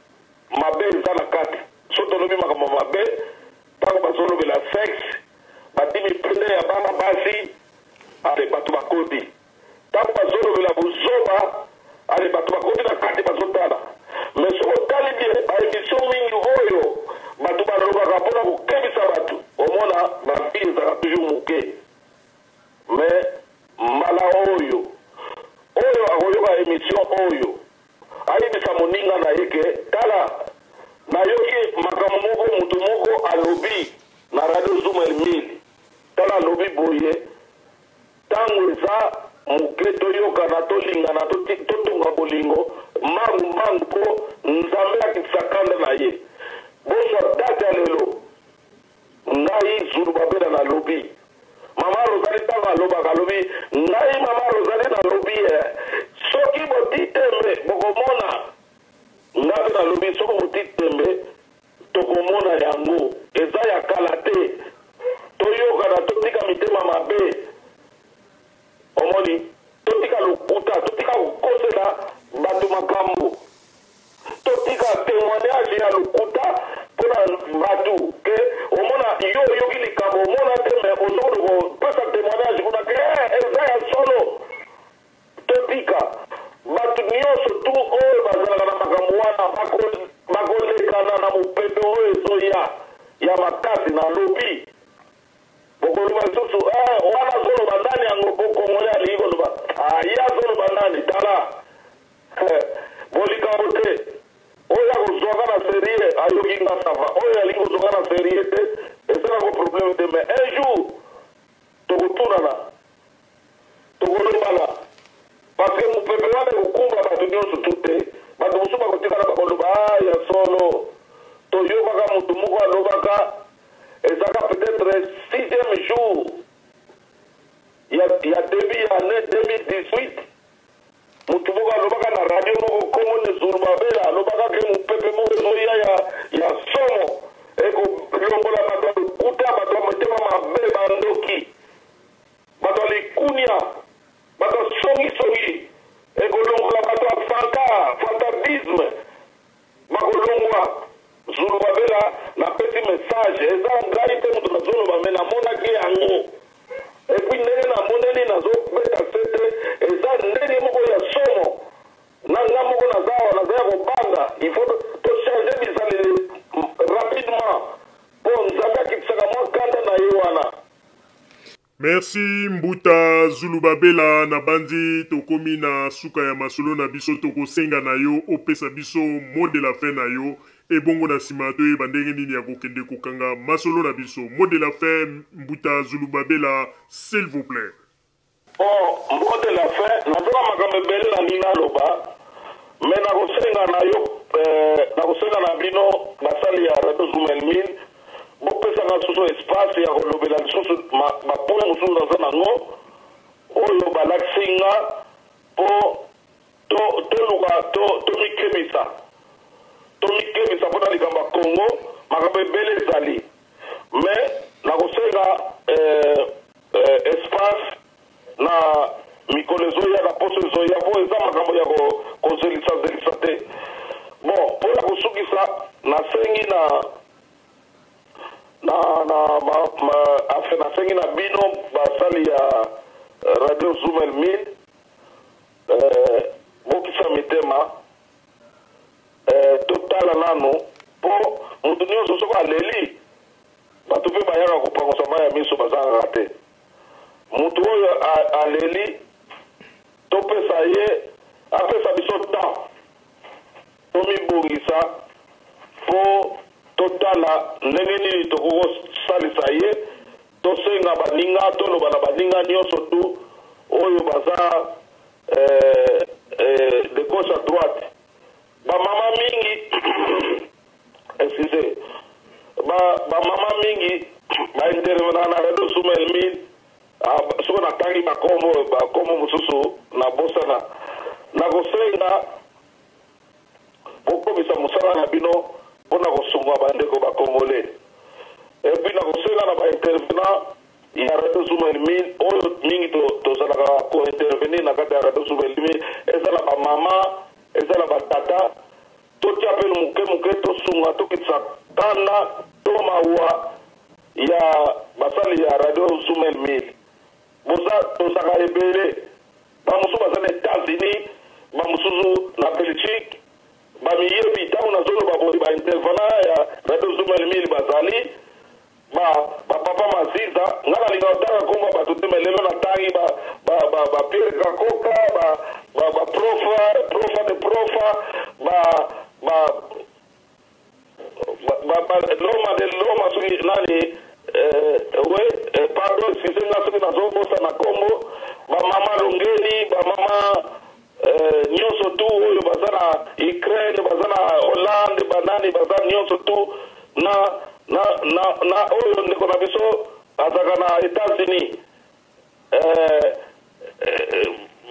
mabe eza na kati so tolobi makambo mabe ntango bazolobela sexe batimi prene ya bana basi ale bato bakoti ntango bazolobela buzoba ale bato bakoti na kati bazotala mais soko otali bien baémission mingi oyo bato balobaka mpona kokebisa bato omona babi ezaka toujours moke mais mbala oyo akoyoka émission oyo ayebisa moninga na ye ke tala nayoki makambo moko mutu moko alobi na radio Zoumel 1000 tala alobi boye ntango eza moke toyokana tolingana totonga bolingo mbangu mpo nzambe akitisa kanda na ye bozwa date ya lelo ngai zulu babela na lobi mama Rosali ntango alobaka alobi ngai mama Rosali na lobi soki boti tembe bokomona ngai na lobi soki boti tembe tokomona yango eza ya kala te toyokana totika mitema mabe omoni totika lokuta totika kokosela bato makambo totika témoignage ya lokuta mpona bato ke omona yo oyoki likambo omona te me ozokona kopesa témoignage kuna ke eza ya solo totika bato nyonso tu oyo bazalaka na makambo wana bakolekana na mopepe oyo ezoya ya makasi na lobi bokoloba lisusu wana zoloba ndani yango bokongole alingi koloba ya zoloba ndani tala bolikambo te oyo akozwaka na serie ayoki nga sava oyo alingi kozwaka na serie te esalako probleme te mais un jour tokotunana tokolobana parce que mopepe wana ekokumba bato nyonso tu te bato mosusu bakotikana bakoloba ya solo toyokaka motu moko alobaka ezaka peut-être 6e jour ya début ya année 2018 mutu moko alobaka na radio moko komone zulu babela alobaka ke mopepe moko ezoya ya somo ekolongola bato ya lokuta bato ya motema mabe bandoki bato ya likunia bato ya songisongi ekolongola bato ya fantasisme bakolongwa zulu babela napesi message eza ngai te moto nazoloba me namonaki yango epuis ndenge namoneli nazobeta sete eza ndenge moko ya somo Merci Mbuta Zulubabela na bandi tokomi na suka ya masolo na biso tokosenga na yo opesa biso mot de la fin na yo ebongo na sima toyeba ndenge nini ya kokende kokanga masolo na biso. Mot de la fin Mbuta Zulubabela, s'il vous plaît. Bon, mot de la fin nazoka makambo ebele na nina loba me nakosenga na yo nakosenga na bino basali ya Radio Zumel Mil bopesanga lisusu espace ya kolobela lisusu bapole mosusu naza nango oyo balakisinga mpo toluka tomikemisa mpona likambo ya Congo makambo ebele ezali me nakosenga espace na mikolo ezoya na poso ezoya mpo eza makambo ya kozelisa te. Bon, mpona kosukisa nasengi nasengi na bino basali ya Radio Zumel Mil bokisa mitema totala nano mpo mutu nyonso soko aleli bato mpe bayaka kopangosa mai ya miso bazangaka te. Mutu oyo aleli topesa ye apesa biso temps tomibongisa mpo totala ndenge nini tokokosalisa ye tosenga baninga toloba na baninga nyonso tu oyo baza de gauche à droite bamama mingi excusez bamama mingi baintervena na Radio Zumel Mil soko natangi bakombo mosusu na bosana nakosenga bokomisa mosala na bino mpona kosunga bandeko bakongole epuis nakosenga na baintervenant ya Radio Zumel Mil oyo mingi tozalaka kointervenir na kati ya Radio Zumel Mil ezala bamama ezala batata totia mpe moke tosunga tokitisa tanda to mawa ya basali ya Radio Zumel Mil tozaka ebele bamosusu baza na États-Unis bamosusu na Belgique bamiyebi ntango nazoloba boye baintervenant ya Radio Zumel Mil bazali bapapa maziza nga nalinga otanga komba bato te melelo natangi bapierre kakoka baprofa de profa loma de loma soki nani pardon sisenga soki nazobosa na kombo bamama longeni bamama nyonso tu oyo baza na Ukraine baza na Hollande banani baza nyonso tu na oyo ndeko na biso azaka na États-Unis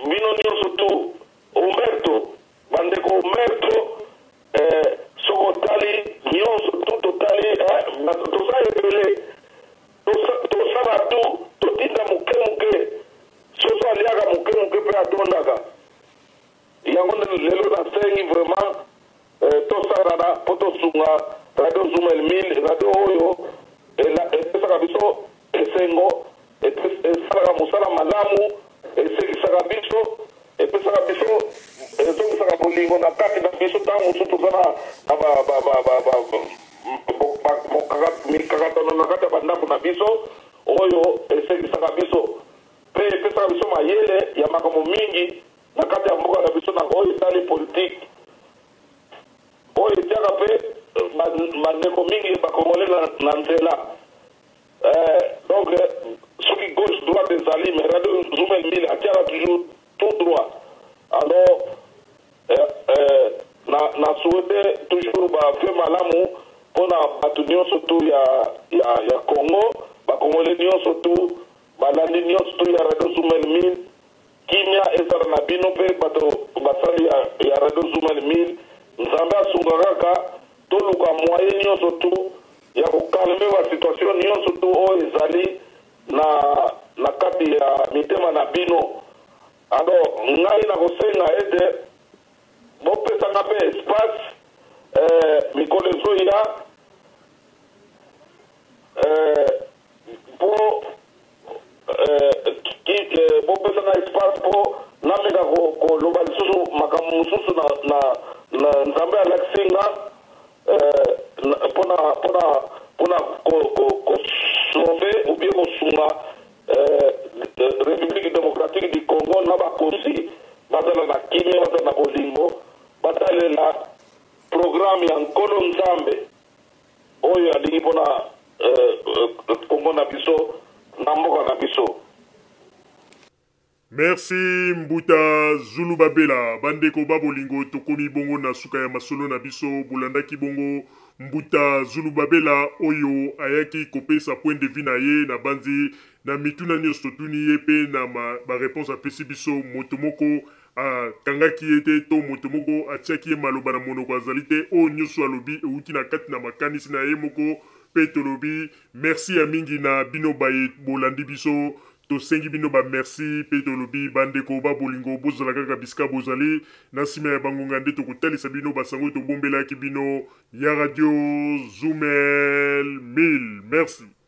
bino nyonso tu Umberto bandeko Umberto soko tali nyonso tu totali toza ebele tosala tu totinda moke soso aliaka moke mpe atondaka yango lelo nasengi vraiment tosalana mpo tosunga Radio Zumel Mil radio oyo epesaka biso esengo esalaka mosala malamu esekisaka biso epesaka biso ezongisaka bolingo na kati na biso ntango mosusu toza na mikakatano na kati ya bandako na biso oyo esekisaka biso mpe epesaka biso mayele ya makambo mingi na kati ya mboka na biso na oyo etali politike oyo etiaka mpe bandeko mingi bakongole na nzela donc soki gauche droite ezali mais Radio Zumel Mil atiaka toujours tout droit alors na souhaite toujours bafe malamu mpona bato nyonso tu ya Congo bakongole nyonso tu balandi nyonso tu ya Radio Zumel Mil kimia ezala na bino mpe bato basali ya Radio Zumel Mil nzambe asunga kaka toluka moyen nyonso tu ya kokalme basituation nyonso tu oyo ezali na kati ya mitema na bino. Alors ngai nakosenga ete bopesanga mpe espace mikolo ezoya mpo bopesanga espace mpo nameka koloba lisusu makambo mosusu na nzambe alakisinga mpona kosauve ou bien kosunga na bakonzi bazala na kimia bazala na bolingo batalela programme ya nkolo nzambe oyo alingi mpona kongo na biso na mboka na biso. Merci Mbuta Zulu Babela bandeko babolingo tokomi bongo na suka ya masolo na biso bolandaki bongo Mbuta Zulu Babela oyo ayaki kopesa point de vue na ye na banzi na mituna nyonso totuni ye pe na ba réponse apesi biso moto moko kangaki ete to moto moko atiaki ye maloba na monoko azali te oyo nyonso alobi euti na kati na makanisi na ye moko pe tolobi merci ya mingi na bino baye bolandi biso tosengi bino ba merci pe tolobi bandeko babolingo bozala kaka bisika bozali na nsima ya bangonga nde tokotalisa bino basango tobombelaki bino ya radio Zoomel 1000. Merci.